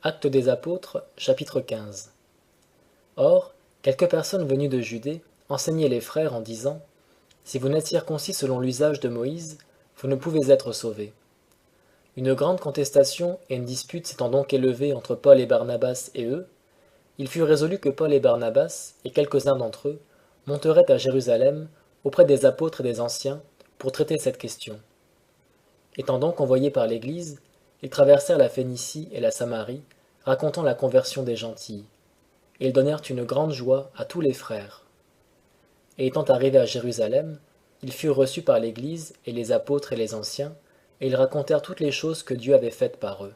Actes des Apôtres, chapitre 15. Or, quelques personnes venues de Judée enseignaient les frères en disant: Si vous n'êtes circoncis selon l'usage de Moïse, vous ne pouvez être sauvés. Une grande contestation et une dispute s'étant donc élevée entre Paul et Barnabas et eux, il fut résolu que Paul et Barnabas, et quelques-uns d'entre eux, monteraient à Jérusalem auprès des apôtres et des anciens pour traiter cette question. Étant donc envoyés par l'Église, ils traversèrent la Phénicie et la Samarie, racontant la conversion des gentils. Et ils donnèrent une grande joie à tous les frères. Et étant arrivés à Jérusalem, ils furent reçus par l'Église et les apôtres et les anciens, et ils racontèrent toutes les choses que Dieu avait faites par eux.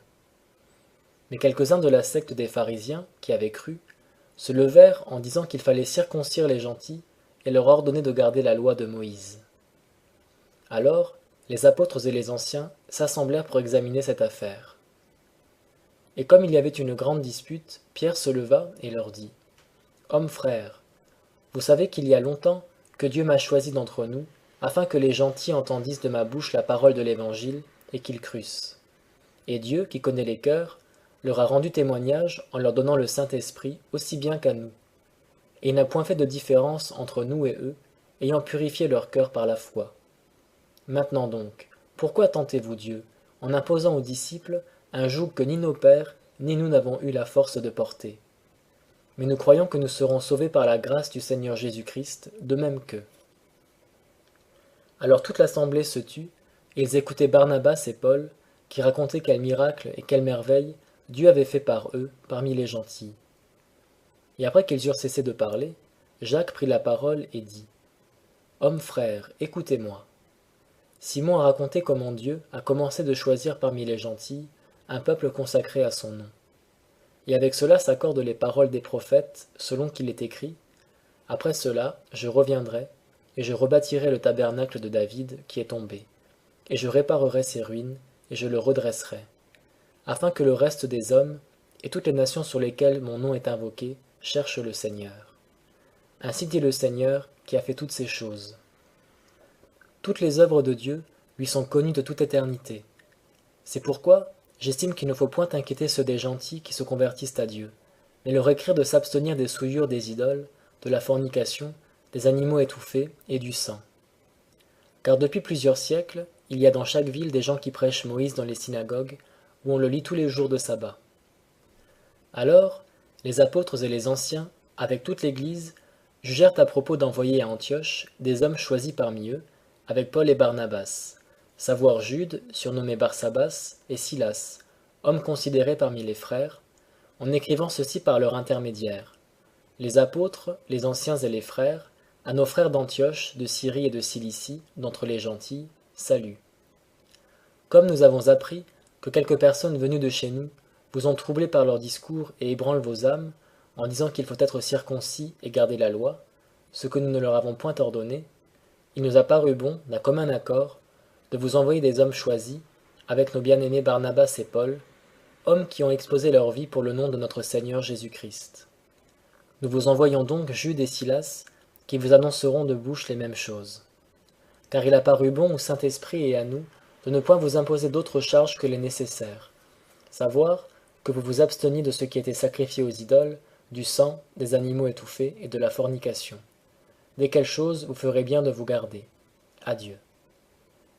Mais quelques-uns de la secte des pharisiens, qui avaient cru, se levèrent en disant qu'il fallait circoncire les gentils et leur ordonner de garder la loi de Moïse. Alors, les apôtres et les anciens s'assemblèrent pour examiner cette affaire. Et comme il y avait une grande dispute, Pierre se leva et leur dit: Hommes frères, vous savez qu'il y a longtemps que Dieu m'a choisi d'entre nous, afin que les gentils entendissent de ma bouche la parole de l'Évangile et qu'ils crussent. Et Dieu, qui connaît les cœurs, leur a rendu témoignage en leur donnant le Saint-Esprit aussi bien qu'à nous. Et il n'a point fait de différence entre nous et eux, ayant purifié leur cœur par la foi. Maintenant donc, pourquoi tentez-vous Dieu, en imposant aux disciples un joug que ni nos pères, ni nous n'avons eu la force de porter? Mais nous croyons que nous serons sauvés par la grâce du Seigneur Jésus-Christ, de même qu'eux. Alors toute l'assemblée se tut, et ils écoutaient Barnabas et Paul, qui racontaient quels miracles et quelles merveilles Dieu avait fait par eux parmi les gentils. Et après qu'ils eurent cessé de parler, Jacques prit la parole et dit: Hommes frères, écoutez-moi. Simon a raconté comment Dieu a commencé de choisir parmi les gentils un peuple consacré à son nom. Et avec cela s'accordent les paroles des prophètes, selon qu'il est écrit: Après cela, je reviendrai, et je rebâtirai le tabernacle de David qui est tombé, et je réparerai ses ruines, et je le redresserai, afin que le reste des hommes, et toutes les nations sur lesquelles mon nom est invoqué, cherchent le Seigneur. Ainsi dit le Seigneur, qui a fait toutes ces choses. Toutes les œuvres de Dieu lui sont connues de toute éternité. C'est pourquoi j'estime qu'il ne faut point inquiéter ceux des gentils qui se convertissent à Dieu, mais leur écrire de s'abstenir des souillures des idoles, de la fornication, des animaux étouffés et du sang. Car depuis plusieurs siècles, il y a dans chaque ville des gens qui prêchent Moïse dans les synagogues, où on le lit tous les jours de sabbat. Alors, les apôtres et les anciens, avec toute l'Église, jugèrent à propos d'envoyer à Antioche des hommes choisis parmi eux, avec Paul et Barnabas, savoir Jude, surnommé Barsabas, et Silas, hommes considérés parmi les frères, en écrivant ceci par leur intermédiaire: Les apôtres, les anciens et les frères, à nos frères d'Antioche, de Syrie et de Cilicie, d'entre les gentils, salut. Comme nous avons appris que quelques personnes venues de chez nous vous ont troublés par leurs discours et ébranlent vos âmes, en disant qu'il faut être circoncis et garder la loi, ce que nous ne leur avons point ordonné, il nous a paru bon, d'un commun accord, de vous envoyer des hommes choisis, avec nos bien-aimés Barnabas et Paul, hommes qui ont exposé leur vie pour le nom de notre Seigneur Jésus-Christ. Nous vous envoyons donc Jude et Silas, qui vous annonceront de bouche les mêmes choses. Car il a paru bon au Saint-Esprit et à nous de ne point vous imposer d'autres charges que les nécessaires, savoir que vous vous absteniez de ce qui était sacrifié aux idoles, du sang, des animaux étouffés et de la fornication. Desquelles choses vous ferez bien de vous garder. Adieu.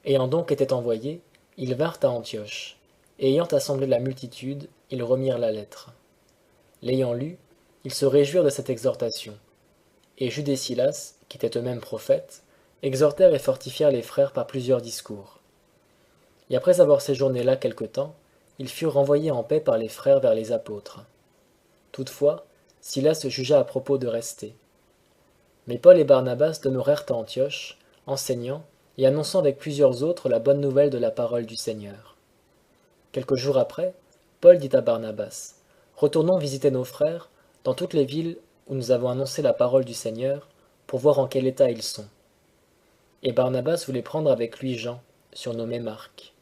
Ayant donc été envoyés, ils vinrent à Antioche, et ayant assemblé la multitude, ils remirent la lettre. L'ayant lue, ils se réjouirent de cette exhortation. Et Jude et Silas, qui étaient eux-mêmes prophètes, exhortèrent et fortifièrent les frères par plusieurs discours. Et après avoir séjourné là quelque temps, ils furent renvoyés en paix par les frères vers les apôtres. Toutefois, Silas jugea à propos de rester. Mais Paul et Barnabas demeurèrent à Antioche, enseignant et annonçant avec plusieurs autres la bonne nouvelle de la parole du Seigneur. Quelques jours après, Paul dit à Barnabas: Retournons visiter nos frères dans toutes les villes où nous avons annoncé la parole du Seigneur, pour voir en quel état ils sont. Et Barnabas voulait prendre avec lui Jean, surnommé Marc.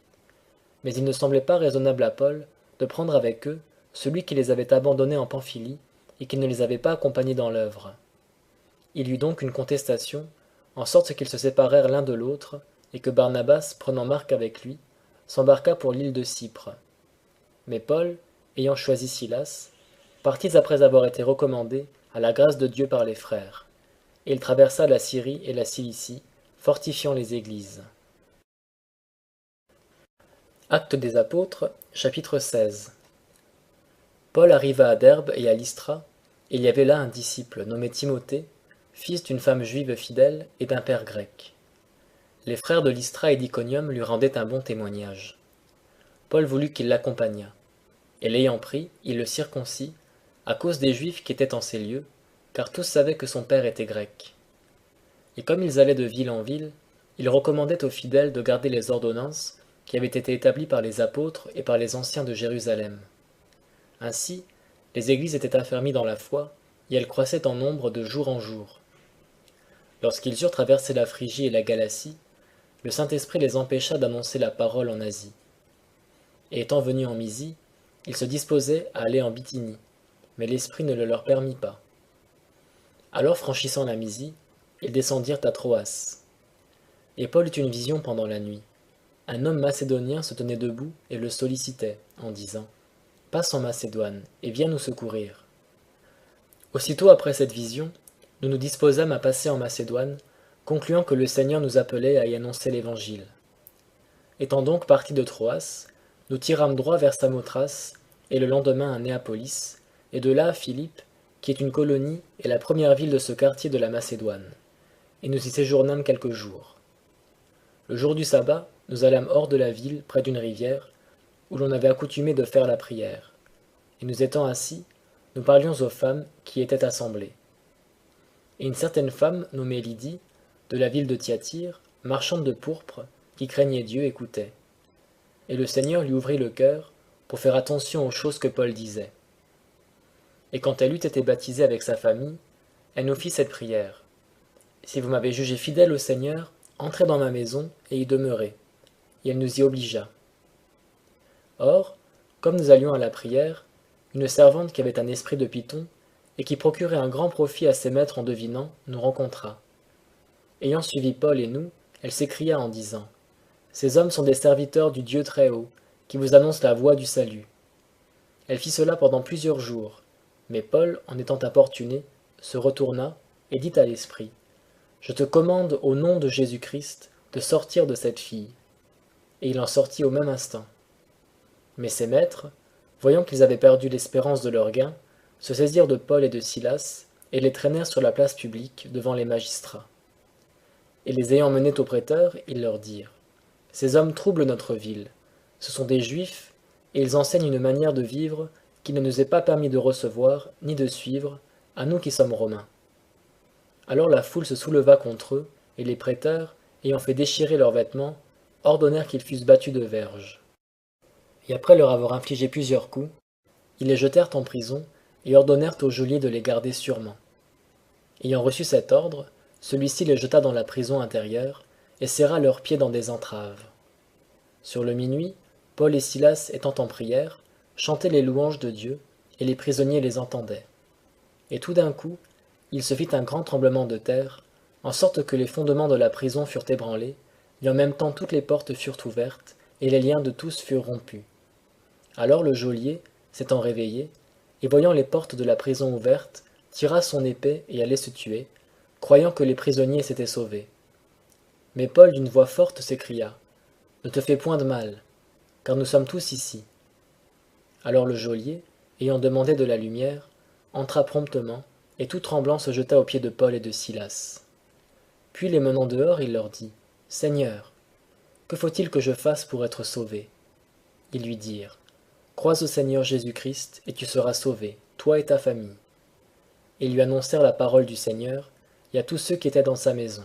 Mais il ne semblait pas raisonnable à Paul de prendre avec eux celui qui les avait abandonnés en Pamphylie et qui ne les avait pas accompagnés dans l'œuvre. Il y eut donc une contestation, en sorte qu'ils se séparèrent l'un de l'autre, et que Barnabas, prenant Marc avec lui, s'embarqua pour l'île de Cypre. Mais Paul, ayant choisi Silas, partit après avoir été recommandé à la grâce de Dieu par les frères, et il traversa la Syrie et la Cilicie, fortifiant les églises. Actes des Apôtres, chapitre 16. Paul arriva à Derbe et à Lystra, et il y avait là un disciple nommé Timothée, fils d'une femme juive fidèle et d'un père grec. Les frères de Lystra et d'Iconium lui rendaient un bon témoignage. Paul voulut qu'il l'accompagnât, et l'ayant pris, il le circoncit, à cause des Juifs qui étaient en ces lieux, car tous savaient que son père était grec. Et comme ils allaient de ville en ville, il recommandait aux fidèles de garder les ordonnances qui avaient été établies par les apôtres et par les anciens de Jérusalem. Ainsi, les églises étaient affermies dans la foi, et elles croissaient en nombre de jour en jour. Lorsqu'ils eurent traversé la Phrygie et la Galatie, le Saint-Esprit les empêcha d'annoncer la parole en Asie. Et étant venus en Mysie, ils se disposaient à aller en Bithynie, mais l'Esprit ne le leur permit pas. Alors franchissant la Mysie, ils descendirent à Troas. Et Paul eut une vision pendant la nuit. Un homme macédonien se tenait debout et le sollicitait, en disant « Passe en Macédoine, et viens nous secourir. » Aussitôt après cette vision, nous nous disposâmes à passer en Macédoine, concluant que le Seigneur nous appelait à y annoncer l'Évangile. Étant donc partis de Troas, nous tirâmes droit vers Samothrace, et le lendemain à Néapolis, et de là à Philippe, qui est une colonie et la première ville de ce quartier de la Macédoine, et nous y séjournâmes quelques jours. Le jour du sabbat, nous allâmes hors de la ville, près d'une rivière, où l'on avait accoutumé de faire la prière, et nous étant assis, nous parlions aux femmes qui étaient assemblées. Et une certaine femme, nommée Lydie, de la ville de Thyatire, marchande de pourpre, qui craignait Dieu, écoutait. Et le Seigneur lui ouvrit le cœur pour faire attention aux choses que Paul disait. Et quand elle eut été baptisée avec sa famille, elle nous fit cette prière. « Si vous m'avez jugé fidèle au Seigneur, entrez dans ma maison et y demeurez. » Et elle nous y obligea. Or, comme nous allions à la prière, une servante qui avait un esprit de python, et qui procurait un grand profit à ses maîtres en devinant, nous rencontra. Ayant suivi Paul et nous, elle s'écria en disant « Ces hommes sont des serviteurs du Dieu Très-Haut, qui vous annoncent la voie du salut. » Elle fit cela pendant plusieurs jours, mais Paul, en étant importuné, se retourna et dit à l'esprit « Je te commande au nom de Jésus-Christ de sortir de cette fille. » Et il en sortit au même instant. Mais ses maîtres, voyant qu'ils avaient perdu l'espérance de leur gain, se saisirent de Paul et de Silas, et les traînèrent sur la place publique devant les magistrats. Et les ayant menés au prêteur, ils leur dirent « Ces hommes troublent notre ville. Ce sont des Juifs, et ils enseignent une manière de vivre qu'il ne nous est pas permis de recevoir, ni de suivre, à nous qui sommes Romains. » Alors la foule se souleva contre eux, et les prêteurs, ayant fait déchirer leurs vêtements, ordonnèrent qu'ils fussent battus de verges. Et après leur avoir infligé plusieurs coups, ils les jetèrent en prison et ordonnèrent au geôlier de les garder sûrement. Ayant reçu cet ordre, celui-ci les jeta dans la prison intérieure et serra leurs pieds dans des entraves. Sur le minuit, Paul et Silas étant en prière, chantaient les louanges de Dieu, et les prisonniers les entendaient. Et tout d'un coup, il se fit un grand tremblement de terre, en sorte que les fondements de la prison furent ébranlés, et en même temps toutes les portes furent ouvertes, et les liens de tous furent rompus. Alors le geôlier, s'étant réveillé, et voyant les portes de la prison ouvertes, tira son épée et allait se tuer, croyant que les prisonniers s'étaient sauvés. Mais Paul d'une voix forte s'écria « Ne te fais point de mal, car nous sommes tous ici. » Alors le geôlier, ayant demandé de la lumière, entra promptement, et tout tremblant se jeta aux pieds de Paul et de Silas. Puis les menant dehors, il leur dit « Seigneur, que faut-il que je fasse pour être sauvé ?» Ils lui dirent « Crois au Seigneur Jésus-Christ, et tu seras sauvé, toi et ta famille. » Et ils lui annoncèrent la parole du Seigneur, et à tous ceux qui étaient dans sa maison.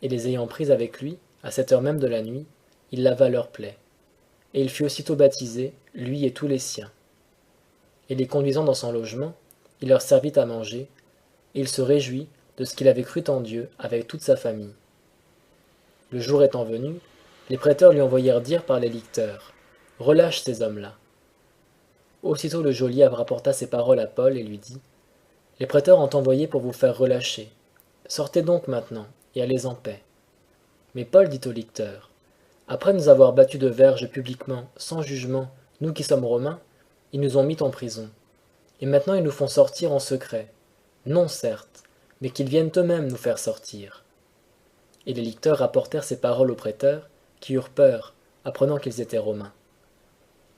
Et les ayant pris avec lui, à cette heure même de la nuit, il lava leurs plaies. Et il fut aussitôt baptisé, lui et tous les siens. Et les conduisant dans son logement, il leur servit à manger, et il se réjouit de ce qu'il avait cru en Dieu avec toute sa famille. Le jour étant venu, les prêteurs lui envoyèrent dire par les licteurs « Relâche ces hommes-là. » Aussitôt le geôlier rapporta ces paroles à Paul et lui dit « Les prêteurs ont envoyé pour vous faire relâcher. Sortez donc maintenant, et allez en paix. » Mais Paul dit aux licteurs « Après nous avoir battus de verges publiquement, sans jugement, nous qui sommes Romains, Ils nous ont mis en prison. Et maintenant ils nous font sortir en secret. Non, certes, mais qu'ils viennent eux-mêmes nous faire sortir. » Et les licteurs rapportèrent ces paroles aux prêteurs, qui eurent peur, apprenant qu'ils étaient romains.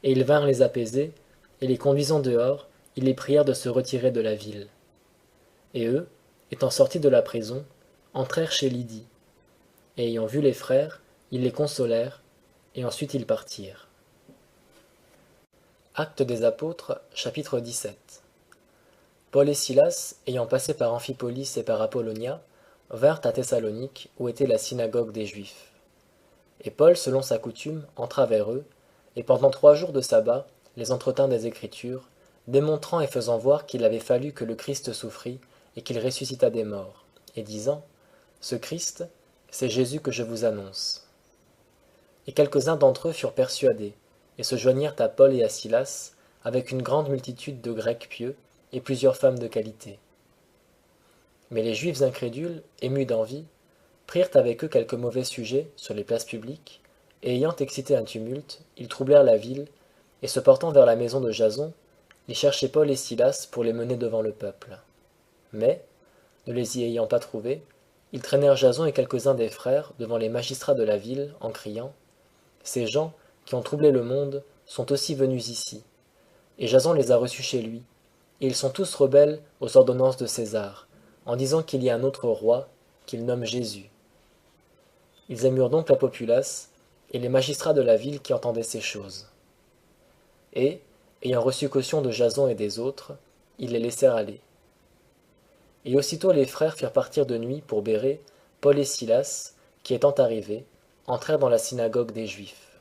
Et ils vinrent les apaiser, et les conduisant dehors, ils les prièrent de se retirer de la ville. Et eux, étant sortis de la prison, entrèrent chez Lydie. Et ayant vu les frères, ils les consolèrent, et ensuite ils partirent. Actes des Apôtres, chapitre 17. Paul et Silas, ayant passé par Amphipolis et par Apollonia, vinrent à Thessalonique, où était la synagogue des Juifs. Et Paul, selon sa coutume, entra vers eux, et pendant 3 jours de sabbat, les entretint des Écritures, démontrant et faisant voir qu'il avait fallu que le Christ souffrit, et qu'il ressuscita des morts, et disant, « Ce Christ, c'est Jésus que je vous annonce. » Et quelques-uns d'entre eux furent persuadés, et se joignirent à Paul et à Silas, avec une grande multitude de Grecs pieux, et plusieurs femmes de qualité. Mais les Juifs incrédules, émus d'envie, prirent avec eux quelques mauvais sujets sur les places publiques, et ayant excité un tumulte, ils troublèrent la ville, et se portant vers la maison de Jason, ils cherchaient Paul et Silas pour les mener devant le peuple. Mais, ne les y ayant pas trouvés, ils traînèrent Jason et quelques-uns des frères devant les magistrats de la ville, en criant, « Ces gens, qui ont troublé le monde, sont aussi venus ici. » Et Jason les a reçus chez lui, et ils sont tous rebelles aux ordonnances de César, en disant qu'il y a un autre roi, qu'il nomme Jésus. Ils émurent donc la populace, et les magistrats de la ville qui entendaient ces choses. Et, ayant reçu caution de Jason et des autres, ils les laissèrent aller. Et aussitôt les frères firent partir de nuit pour Bérée Paul et Silas, qui étant arrivés, entrèrent dans la synagogue des Juifs.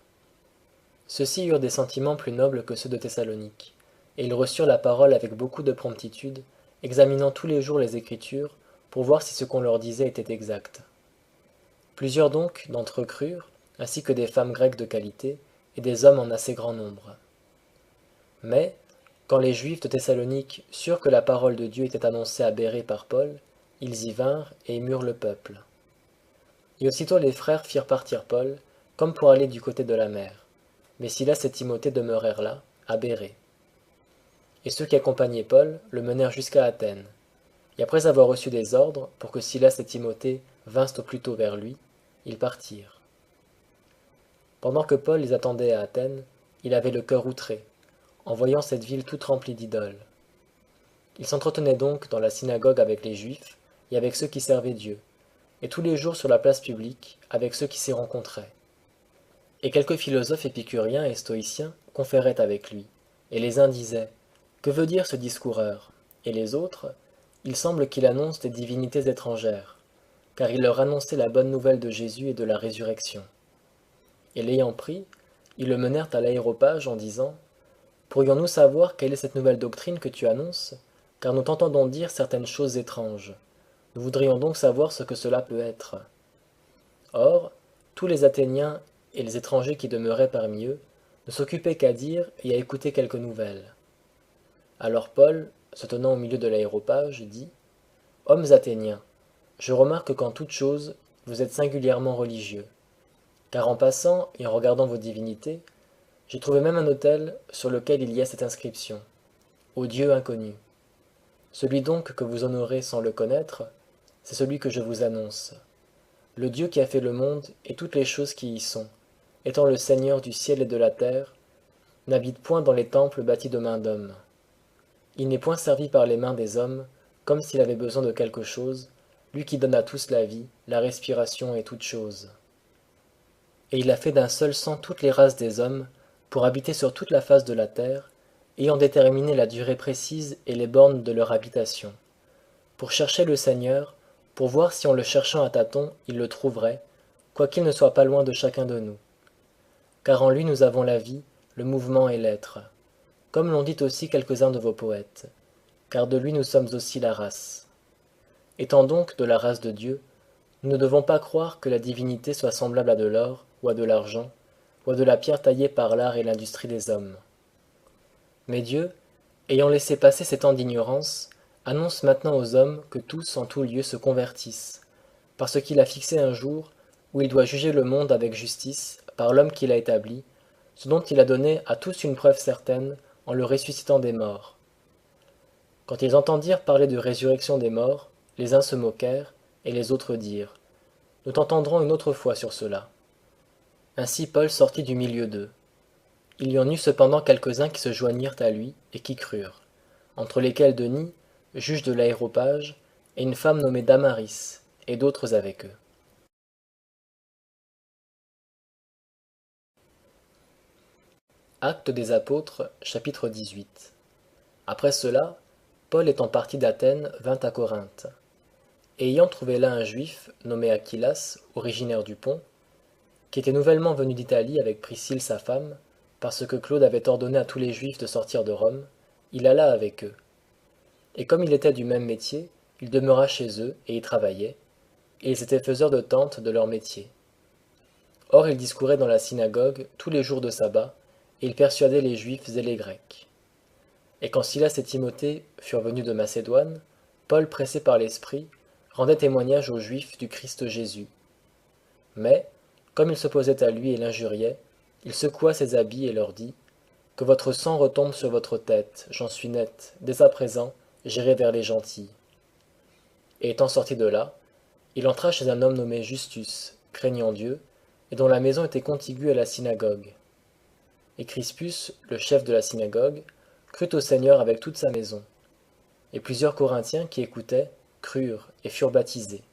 Ceux-ci eurent des sentiments plus nobles que ceux de Thessalonique, et ils reçurent la parole avec beaucoup de promptitude, examinant tous les jours les Écritures, pour voir si ce qu'on leur disait était exact. Plusieurs donc d'entre eux crurent, ainsi que des femmes grecques de qualité, et des hommes en assez grand nombre. Mais, quand les Juifs de Thessalonique surent que la parole de Dieu était annoncée à Bérée par Paul, ils y vinrent et émurent le peuple. Et aussitôt les frères firent partir Paul, comme pour aller du côté de la mer. Mais Silas et Timothée demeurèrent là, à Bérée. Et ceux qui accompagnaient Paul le menèrent jusqu'à Athènes. Et après avoir reçu des ordres pour que Silas et Timothée vinssent au plus tôt vers lui, ils partirent. Pendant que Paul les attendait à Athènes, il avait le cœur outré, en voyant cette ville toute remplie d'idoles. Il s'entretenait donc dans la synagogue avec les Juifs et avec ceux qui servaient Dieu, et tous les jours sur la place publique avec ceux qui s'y rencontraient. Et quelques philosophes épicuriens et stoïciens conféraient avec lui, et les uns disaient « Que veut dire ce discoureur ?» Et les autres « Il semble qu'il annonce des divinités étrangères, car il leur annonçait la bonne nouvelle de Jésus et de la résurrection. » Et l'ayant pris, ils le menèrent à l'aéropage en disant « Pourrions-nous savoir quelle est cette nouvelle doctrine que tu annonces, car nous t'entendons dire certaines choses étranges. Nous voudrions donc savoir ce que cela peut être. » Or, tous les Athéniens et les étrangers qui demeuraient parmi eux ne s'occupaient qu'à dire et à écouter quelques nouvelles. Alors Paul, se tenant au milieu de l'aéropage, dit « Hommes athéniens, je remarque qu'en toute chose, vous êtes singulièrement religieux. Car en passant et en regardant vos divinités, j'ai trouvé même un autel sur lequel il y a cette inscription « Au Dieu inconnu ». Celui donc que vous honorez sans le connaître, c'est celui que je vous annonce. Le Dieu qui a fait le monde et toutes les choses qui y sont, étant le Seigneur du ciel et de la terre, n'habite point dans les temples bâtis de mains d'hommes. Il n'est point servi par les mains des hommes, comme s'il avait besoin de quelque chose, lui qui donne à tous la vie, la respiration et toutes choses. Et il a fait d'un seul sang toutes les races des hommes, pour habiter sur toute la face de la terre, ayant déterminé la durée précise et les bornes de leur habitation, pour chercher le Seigneur, pour voir si en le cherchant à tâtons il le trouverait, quoiqu'il ne soit pas loin de chacun de nous. Car en lui nous avons la vie, le mouvement et l'être, comme l'ont dit aussi quelques-uns de vos poètes, car de lui nous sommes aussi la race. Étant donc de la race de Dieu, nous ne devons pas croire que la divinité soit semblable à de l'or, ou à de l'argent, ou à de la pierre taillée par l'art et l'industrie des hommes. Mais Dieu, ayant laissé passer ces temps d'ignorance, annonce maintenant aux hommes que tous en tout lieu se convertissent, parce qu'il a fixé un jour où il doit juger le monde avec justice par l'homme qu'il a établi, ce dont il a donné à tous une preuve certaine en le ressuscitant des morts. Quand ils entendirent parler de résurrection des morts, les uns se moquèrent, et les autres dirent, nous t'entendrons une autre fois sur cela. Ainsi Paul sortit du milieu d'eux. Il y en eut cependant quelques-uns qui se joignirent à lui et qui crurent, entre lesquels Denis, juge de l'Aréopage, et une femme nommée Damaris, et d'autres avec eux. Actes des Apôtres, chapitre 18. Après cela, Paul étant parti d'Athènes vint à Corinthe. Et ayant trouvé là un juif, nommé Aquilas, originaire du Pont, qui était nouvellement venu d'Italie avec Priscille sa femme, parce que Claude avait ordonné à tous les juifs de sortir de Rome, il alla avec eux. Et comme il était du même métier, il demeura chez eux et y travaillait, et ils étaient faiseurs de tentes de leur métier. Or il discourait dans la synagogue tous les jours de sabbat, et il persuadait les Juifs et les Grecs. Et quand Silas et Timothée furent venus de Macédoine, Paul, pressé par l'Esprit, rendait témoignage aux Juifs du Christ Jésus. Mais, comme ils s'opposaient à lui et l'injuriaient, il secoua ses habits et leur dit, « Que votre sang retombe sur votre tête, j'en suis net, dès à présent, j'irai vers les gentils. » Et étant sorti de là, il entra chez un homme nommé Justus, craignant Dieu, et dont la maison était contiguë à la synagogue. Et Crispus, le chef de la synagogue, crut au Seigneur avec toute sa maison. Et plusieurs Corinthiens qui écoutaient crurent et furent baptisés.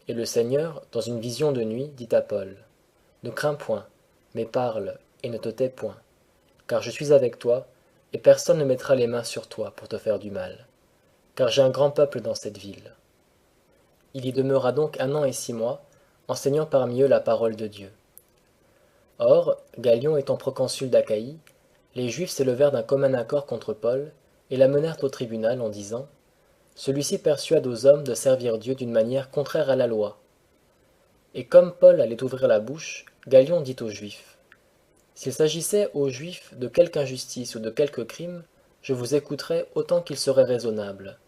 Et le Seigneur, dans une vision de nuit, dit à Paul, « Ne crains point, mais parle, et ne te tais point, car je suis avec toi, et personne ne mettra les mains sur toi pour te faire du mal, car j'ai un grand peuple dans cette ville. » Il y demeura donc 1 an et 6 mois, enseignant parmi eux la parole de Dieu. Or, Galion étant proconsul d'Achaïe, les Juifs s'élevèrent d'un commun accord contre Paul, et l'amenèrent au tribunal en disant, « Celui-ci persuade aux hommes de servir Dieu d'une manière contraire à la loi. » Et comme Paul allait ouvrir la bouche, Galion dit aux Juifs, « S'il s'agissait aux Juifs de quelque injustice ou de quelque crime, je vous écouterais autant qu'il serait raisonnable.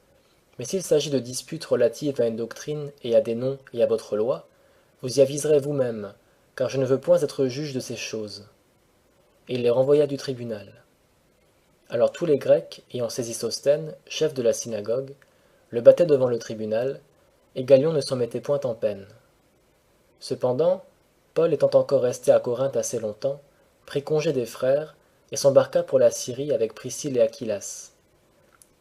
Mais s'il s'agit de disputes relatives à une doctrine et à des noms et à votre loi, vous y aviserez vous-même, car je ne veux point être juge de ces choses. » Et il les renvoya du tribunal. Alors tous les Grecs, ayant saisi Sosthène, chef de la synagogue, le battaient devant le tribunal, et Galion ne s'en mettait point en peine. Cependant, Paul étant encore resté à Corinthe assez longtemps, prit congé des frères, et s'embarqua pour la Syrie avec Priscille et Aquilas.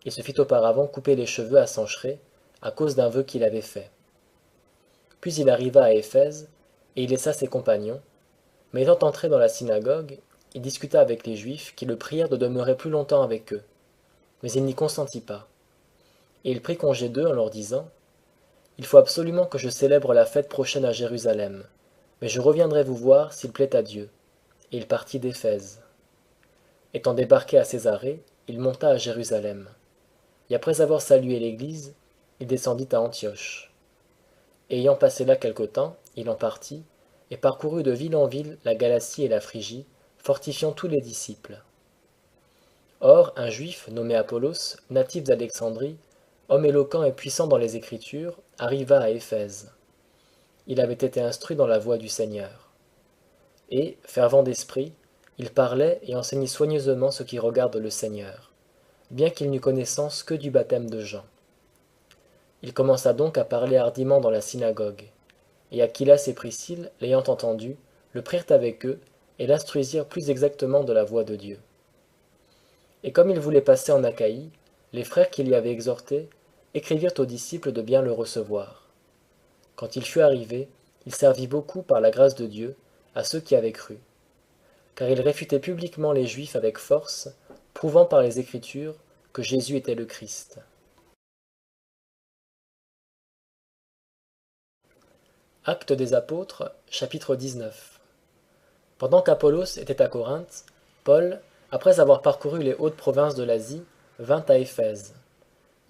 Il se fit auparavant couper les cheveux à Sanchéré, à cause d'un vœu qu'il avait fait. Puis il arriva à Éphèse, et il laissa ses compagnons, mais étant entré dans la synagogue, il discuta avec les Juifs qui le prièrent de demeurer plus longtemps avec eux. Mais il n'y consentit pas. Et il prit congé d'eux en leur disant, « Il faut absolument que je célèbre la fête prochaine à Jérusalem, mais je reviendrai vous voir s'il plaît à Dieu. » Et il partit d'Éphèse. Étant débarqué à Césarée, il monta à Jérusalem. Et après avoir salué l'Église, il descendit à Antioche. Et ayant passé là quelque temps, il en partit, et parcourut de ville en ville la Galatie et la Phrygie, fortifiant tous les disciples. Or, un juif nommé Apollos, natif d'Alexandrie, homme éloquent et puissant dans les Écritures, arriva à Éphèse. Il avait été instruit dans la voie du Seigneur. Et, fervent d'esprit, il parlait et enseignait soigneusement ce qui regarde le Seigneur, bien qu'il n'eût connaissance que du baptême de Jean. Il commença donc à parler hardiment dans la synagogue, et Aquilas et Priscille, l'ayant entendu, le prirent avec eux, et l'instruisirent plus exactement de la voie de Dieu. Et comme il voulait passer en Achaïe, les frères qui l'y avaient exhorté écrivirent aux disciples de bien le recevoir. Quand il fut arrivé, il servit beaucoup par la grâce de Dieu à ceux qui avaient cru, car il réfutait publiquement les Juifs avec force, prouvant par les Écritures que Jésus était le Christ. Actes des Apôtres, chapitre 19. Pendant qu'Apollos était à Corinthe, Paul, après avoir parcouru les hautes provinces de l'Asie, vint à Éphèse.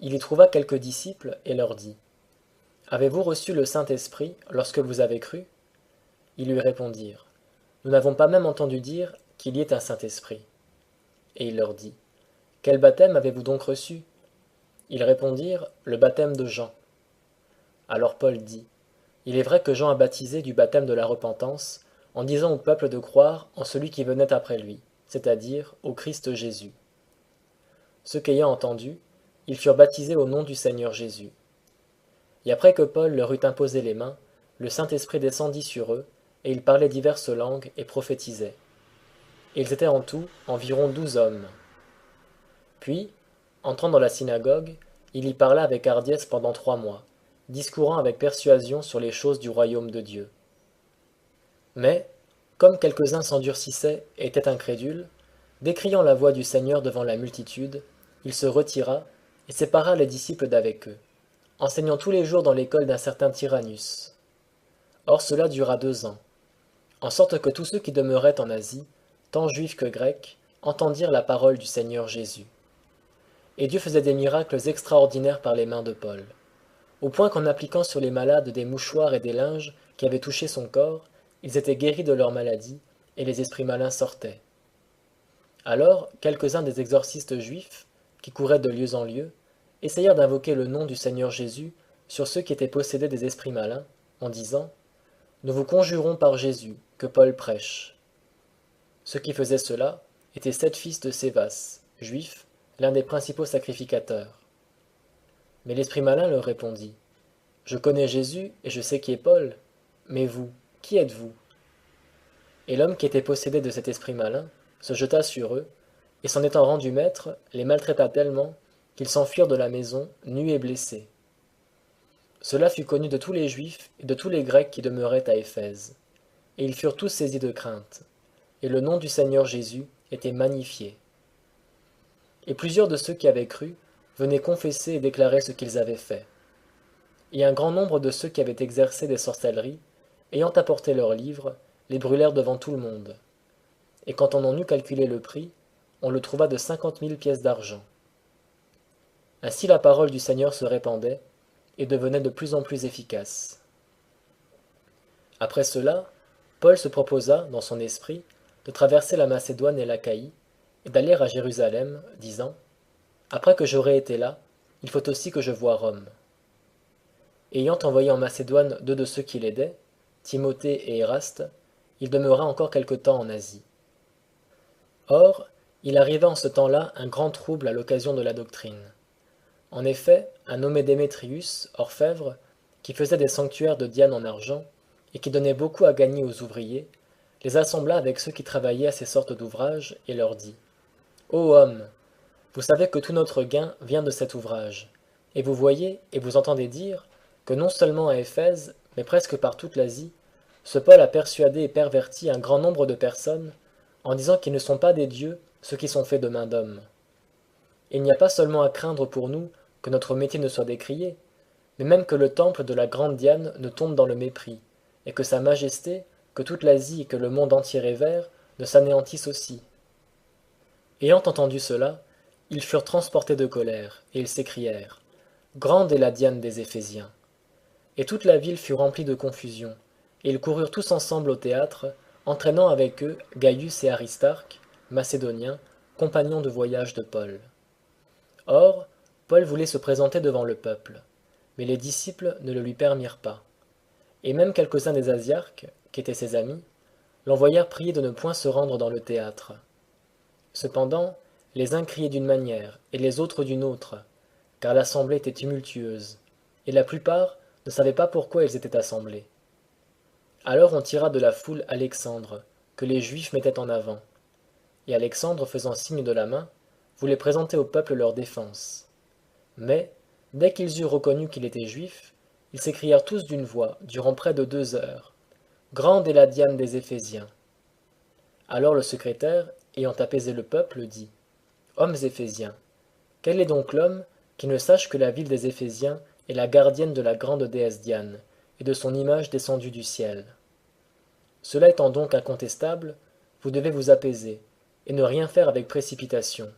Il y trouva quelques disciples et leur dit, « Avez-vous reçu le Saint-Esprit lorsque vous avez cru ?» Ils lui répondirent, « Nous n'avons pas même entendu dire qu'il y ait un Saint-Esprit. » Et il leur dit, « Quel baptême avez-vous donc reçu ?» Ils répondirent, « Le baptême de Jean. » Alors Paul dit, « Il est vrai que Jean a baptisé du baptême de la repentance, en disant au peuple de croire en celui qui venait après lui, c'est-à-dire au Christ Jésus. Ceux qu'ayant entendu, ils furent baptisés au nom du Seigneur Jésus. Et après que Paul leur eut imposé les mains, le Saint-Esprit descendit sur eux, et ils parlaient diverses langues et prophétisaient. Et ils étaient en tout environ 12 hommes. Puis, entrant dans la synagogue, il y parla avec hardiesse pendant 3 mois, discourant avec persuasion sur les choses du royaume de Dieu. Mais, comme quelques-uns s'endurcissaient et étaient incrédules, décriant la voix du Seigneur devant la multitude, il se retira et sépara les disciples d'avec eux, enseignant tous les jours dans l'école d'un certain Tyrannus. Or cela dura 2 ans, en sorte que tous ceux qui demeuraient en Asie, tant juifs que grecs, entendirent la parole du Seigneur Jésus. Et Dieu faisait des miracles extraordinaires par les mains de Paul, au point qu'en appliquant sur les malades des mouchoirs et des linges qui avaient touché son corps, ils étaient guéris de leur maladie, et les esprits malins sortaient. Alors quelques-uns des exorcistes juifs, qui couraient de lieu en lieu, essayèrent d'invoquer le nom du Seigneur Jésus sur ceux qui étaient possédés des esprits malins, en disant « Nous vous conjurons par Jésus, que Paul prêche. » Ceux qui faisaient cela étaient 7 fils de Sévas, juifs, l'un des principaux sacrificateurs. Mais l'esprit malin leur répondit « Je connais Jésus et je sais qui est Paul, mais vous, qui êtes-vous » Et l'homme qui était possédé de cet esprit malin se jeta sur eux, et s'en étant rendu maître, les maltraita tellement qu'ils s'enfuirent de la maison, nus et blessés. Cela fut connu de tous les Juifs et de tous les Grecs qui demeuraient à Éphèse, et ils furent tous saisis de crainte, et le nom du Seigneur Jésus était magnifié. Et plusieurs de ceux qui avaient cru venaient confesser et déclarer ce qu'ils avaient fait. Et un grand nombre de ceux qui avaient exercé des sorcelleries, ayant apporté leurs livres, les brûlèrent devant tout le monde. Et quand on en eut calculé le prix, on le trouva de 50 000 pièces d'argent. Ainsi la parole du Seigneur se répandait et devenait de plus en plus efficace. Après cela, Paul se proposa, dans son esprit, de traverser la Macédoine et l'Achaïe, et d'aller à Jérusalem, disant « Après que j'aurai été là, il faut aussi que je voie Rome. » Ayant envoyé en Macédoine 2 de ceux qui l'aidaient, Timothée et Éraste, il demeura encore quelque temps en Asie. Or, il arriva en ce temps-là un grand trouble à l'occasion de la doctrine. En effet, un nommé Démétrius, orfèvre, qui faisait des sanctuaires de Diane en argent, et qui donnait beaucoup à gagner aux ouvriers, les assembla avec ceux qui travaillaient à ces sortes d'ouvrages, et leur dit « Ô hommes, vous savez que tout notre gain vient de cet ouvrage, et vous voyez et vous entendez dire que non seulement à Éphèse, mais presque par toute l'Asie, ce Paul a persuadé et perverti un grand nombre de personnes, en disant qu'ils ne sont pas des dieux ceux qui sont faits de main d'homme. Il n'y a pas seulement à craindre pour nous que notre métier ne soit décrié, mais même que le temple de la grande Diane ne tombe dans le mépris, et que sa majesté, que toute l'Asie et que le monde entier révère, ne s'anéantissent aussi. » Ayant entendu cela, ils furent transportés de colère, et ils s'écrièrent « Grande est la Diane des Éphésiens !» Et toute la ville fut remplie de confusion, et ils coururent tous ensemble au théâtre, entraînant avec eux Gaius et Aristarque, macédoniens, compagnons de voyage de Paul. Or, Paul voulait se présenter devant le peuple, mais les disciples ne le lui permirent pas. Et même quelques-uns des Asiarques, qui étaient ses amis, l'envoyèrent prier de ne point se rendre dans le théâtre. Cependant, les uns criaient d'une manière, et les autres d'une autre, car l'assemblée était tumultueuse, et la plupart ne savaient pas pourquoi ils étaient assemblés. Alors on tira de la foule Alexandre, que les Juifs mettaient en avant, et Alexandre, faisant signe de la main, voulait présenter au peuple leur défense. Mais, dès qu'ils eurent reconnu qu'il était juif, ils s'écrièrent tous d'une voix, durant près de 2 heures. « Grande est la Diane des Éphésiens !» Alors le secrétaire, ayant apaisé le peuple, dit « Hommes Éphésiens, quel est donc l'homme qui ne sache que la ville des Éphésiens est la gardienne de la grande déesse Diane, et de son image descendue du ciel. Cela étant donc incontestable, vous devez vous apaiser, et ne rien faire avec précipitation,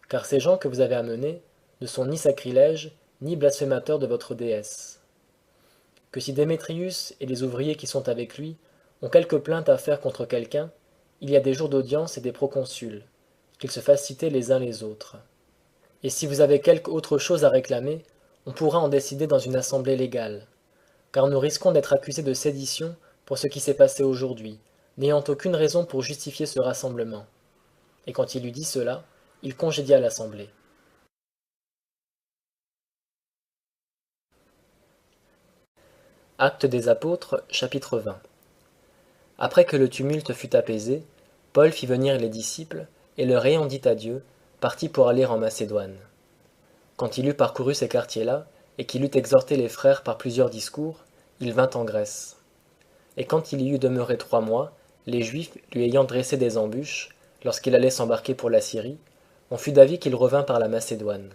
car ces gens que vous avez amenés ne sont ni sacrilèges, ni blasphémateurs de votre déesse. Que si Démétrius et les ouvriers qui sont avec lui ont quelque plainte à faire contre quelqu'un, il y a des jours d'audience et des proconsuls, qu'ils se fassent citer les uns les autres. Et si vous avez quelque autre chose à réclamer, on pourra en décider dans une assemblée légale, car nous risquons d'être accusés de sédition pour ce qui s'est passé aujourd'hui, n'ayant aucune raison pour justifier ce rassemblement. Et quand il eut dit cela, il congédia l'assemblée. Actes des Apôtres, chapitre 20. Après que le tumulte fut apaisé, Paul fit venir les disciples, et leur ayant dit adieu, partit pour aller en Macédoine. Quand il eut parcouru ces quartiers-là, et qu'il eut exhorté les frères par plusieurs discours, il vint en Grèce. Et quand il y eut demeuré 3 mois, les Juifs lui ayant dressé des embûches, lorsqu'il allait s'embarquer pour la Syrie, on fut d'avis qu'il revint par la Macédoine.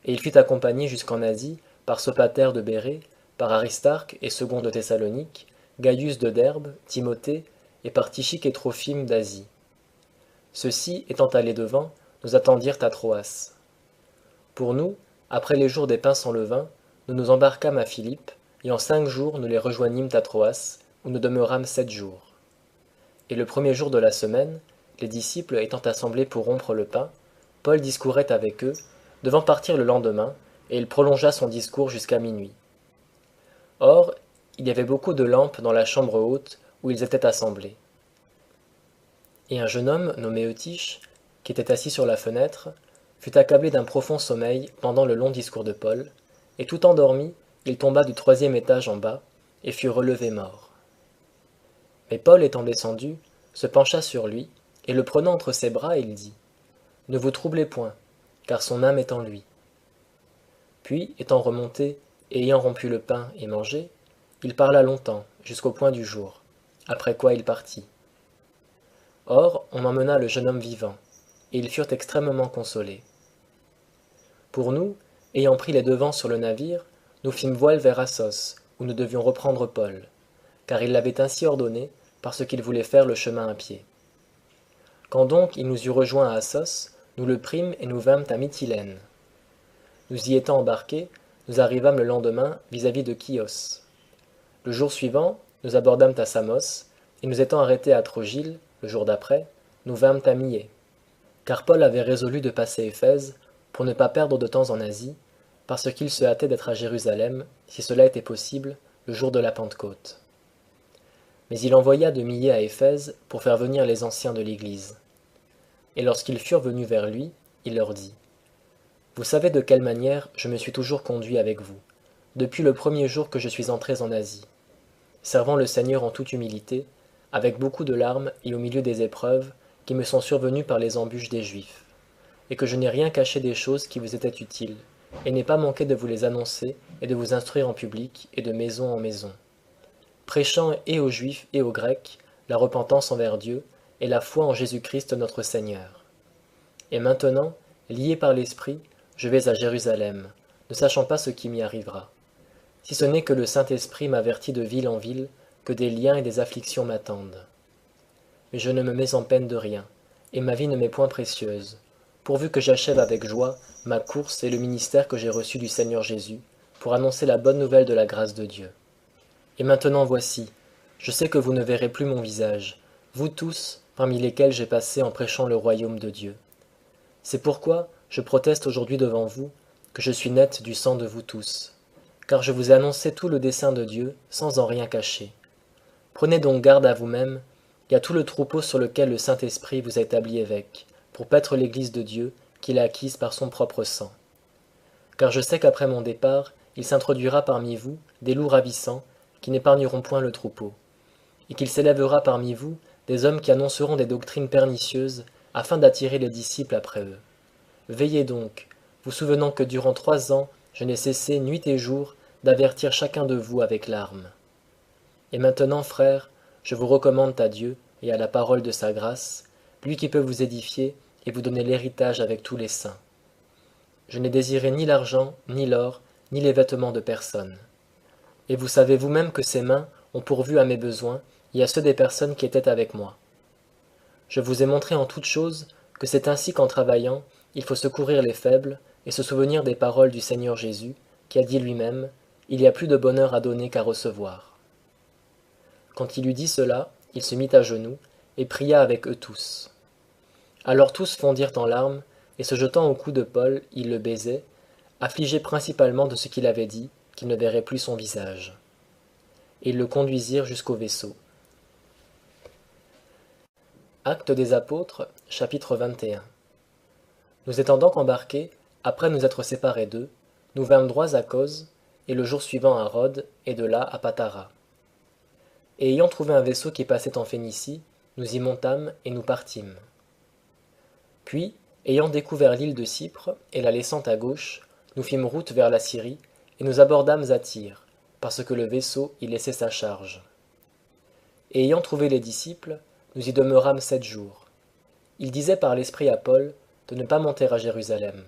Et il fut accompagné jusqu'en Asie par Sopater de Bérée, par Aristarque et Second de Thessalonique, Gaius de Derbe, Timothée, et par Tychique et Trophime d'Asie. Ceux-ci, étant allés devant, nous attendirent à Troas. Pour nous, après les jours des pains sans levain, nous nous embarquâmes à Philippe, et en 5 jours nous les rejoignîmes à Troas, où nous demeurâmes 7 jours. Et le premier jour de la semaine, les disciples étant assemblés pour rompre le pain, Paul discourait avec eux, devant partir le lendemain, et il prolongea son discours jusqu'à minuit. Or, il y avait beaucoup de lampes dans la chambre haute où ils étaient assemblés. Et un jeune homme nommé Eutyche, qui était assis sur la fenêtre, fut accablé d'un profond sommeil pendant le long discours de Paul, et tout endormi, il tomba du 3e étage en bas, et fut relevé mort. Mais Paul étant descendu, se pencha sur lui, et le prenant entre ses bras, il dit : « Ne vous troublez point, car son âme est en lui. » Puis, étant remonté, et ayant rompu le pain et mangé, il parla longtemps, jusqu'au point du jour, après quoi il partit. Or, on emmena le jeune homme vivant, et ils furent extrêmement consolés. Pour nous, ayant pris les devants sur le navire, nous fîmes voile vers Assos, où nous devions reprendre Paul, car il l'avait ainsi ordonné, parce qu'il voulait faire le chemin à pied. Quand donc il nous eut rejoints à Assos, nous le prîmes et nous vînmes à Mytilène. Nous y étant embarqués, nous arrivâmes le lendemain vis-à-vis de Chios. Le jour suivant, nous abordâmes à Samos, et nous étant arrêtés à Trogyle, le jour d'après, nous vînmes à Myé. Car Paul avait résolu de passer Éphèse, pour ne pas perdre de temps en Asie, parce qu'il se hâtait d'être à Jérusalem, si cela était possible, le jour de la Pentecôte. Mais il envoya de Myé à Éphèse pour faire venir les anciens de l'Église. Et lorsqu'ils furent venus vers lui, il leur dit : « Vous savez de quelle manière je me suis toujours conduit avec vous, depuis le premier jour que je suis entré en Asie, servant le Seigneur en toute humilité, avec beaucoup de larmes et au milieu des épreuves qui me sont survenues par les embûches des Juifs, et que je n'ai rien caché des choses qui vous étaient utiles, et n'ai pas manqué de vous les annoncer et de vous instruire en public et de maison en maison, prêchant et aux Juifs et aux Grecs la repentance envers Dieu et la foi en Jésus-Christ notre Seigneur. Et maintenant, lié par l'Esprit, je vais à Jérusalem, ne sachant pas ce qui m'y arrivera. Si ce n'est que le Saint-Esprit m'avertit de ville en ville, que des liens et des afflictions m'attendent. Mais je ne me mets en peine de rien, et ma vie ne m'est point précieuse, pourvu que j'achève avec joie ma course et le ministère que j'ai reçu du Seigneur Jésus, pour annoncer la bonne nouvelle de la grâce de Dieu. Et maintenant voici, je sais que vous ne verrez plus mon visage, vous tous, parmi lesquels j'ai passé en prêchant le royaume de Dieu. C'est pourquoi je proteste aujourd'hui devant vous, que je suis net du sang de vous tous, car je vous ai annoncé tout le dessein de Dieu, sans en rien cacher. Prenez donc garde à vous-même et à tout le troupeau sur lequel le Saint-Esprit vous a établi évêque, pour paître l'Église de Dieu qu'il a acquise par son propre sang. Car je sais qu'après mon départ, il s'introduira parmi vous des loups ravissants, qui n'épargneront point le troupeau, et qu'il s'élèvera parmi vous des hommes qui annonceront des doctrines pernicieuses, afin d'attirer les disciples après eux. Veillez donc, vous souvenant que durant 3 ans, je n'ai cessé nuit et jour d'avertir chacun de vous avec larmes. Et maintenant, frères, je vous recommande à Dieu et à la parole de sa grâce, lui qui peut vous édifier et vous donner l'héritage avec tous les saints. Je n'ai désiré ni l'argent, ni l'or, ni les vêtements de personne. Et vous savez vous-même que ces mains ont pourvu à mes besoins et à ceux des personnes qui étaient avec moi. Je vous ai montré en toutes choses que c'est ainsi qu'en travaillant, il faut secourir les faibles et se souvenir des paroles du Seigneur Jésus, qui a dit lui-même : « Il y a plus de bonheur à donner qu'à recevoir. » Quand il eut dit cela, il se mit à genoux et pria avec eux tous. Alors tous fondirent en larmes, et se jetant au cou de Paul, ils le baisaient, affligés principalement de ce qu'il avait dit, qu'ils ne verraient plus son visage. Et ils le conduisirent jusqu'au vaisseau. Actes des Apôtres, Chapitre 21. Nous étant donc embarqués, après nous être séparés d'eux, nous vînmes droits à Cos, et le jour suivant à Rhodes, et de là à Patara. Et ayant trouvé un vaisseau qui passait en Phénicie, nous y montâmes et nous partîmes. Puis, ayant découvert l'île de Cypre, et la laissant à gauche, nous fîmes route vers la Syrie, et nous abordâmes à Tyr, parce que le vaisseau y laissait sa charge. Et ayant trouvé les disciples, nous y demeurâmes 7 jours. Ils disaient par l'esprit à Paul de ne pas monter à Jérusalem.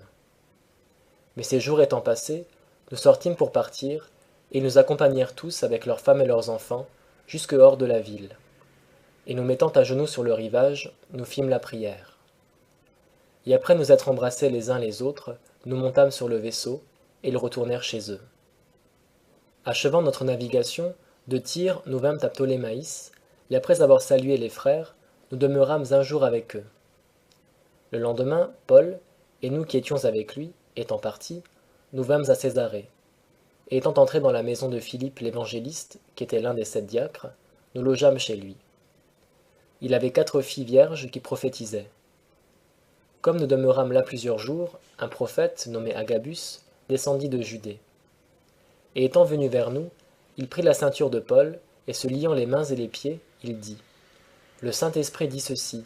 Mais ces jours étant passés, nous sortîmes pour partir, et ils nous accompagnèrent tous avec leurs femmes et leurs enfants, jusque hors de la ville. Et nous mettant à genoux sur le rivage, nous fîmes la prière. Et après nous être embrassés les uns les autres, nous montâmes sur le vaisseau, et ils retournèrent chez eux. Achevant notre navigation, de Tyr nous vînmes à Ptolémaïs, et après avoir salué les frères, nous demeurâmes un jour avec eux. Le lendemain, Paul, et nous qui étions avec lui, étant partis, nous vînmes à Césarée. Et étant entrés dans la maison de Philippe l'évangéliste, qui était l'un des 7 diacres, nous logeâmes chez lui. Il avait 4 filles vierges qui prophétisaient. Comme nous demeurâmes là plusieurs jours, un prophète, nommé Agabus, descendit de Judée. Et étant venu vers nous, il prit la ceinture de Paul, et se liant les mains et les pieds, il dit : « Le Saint-Esprit dit ceci,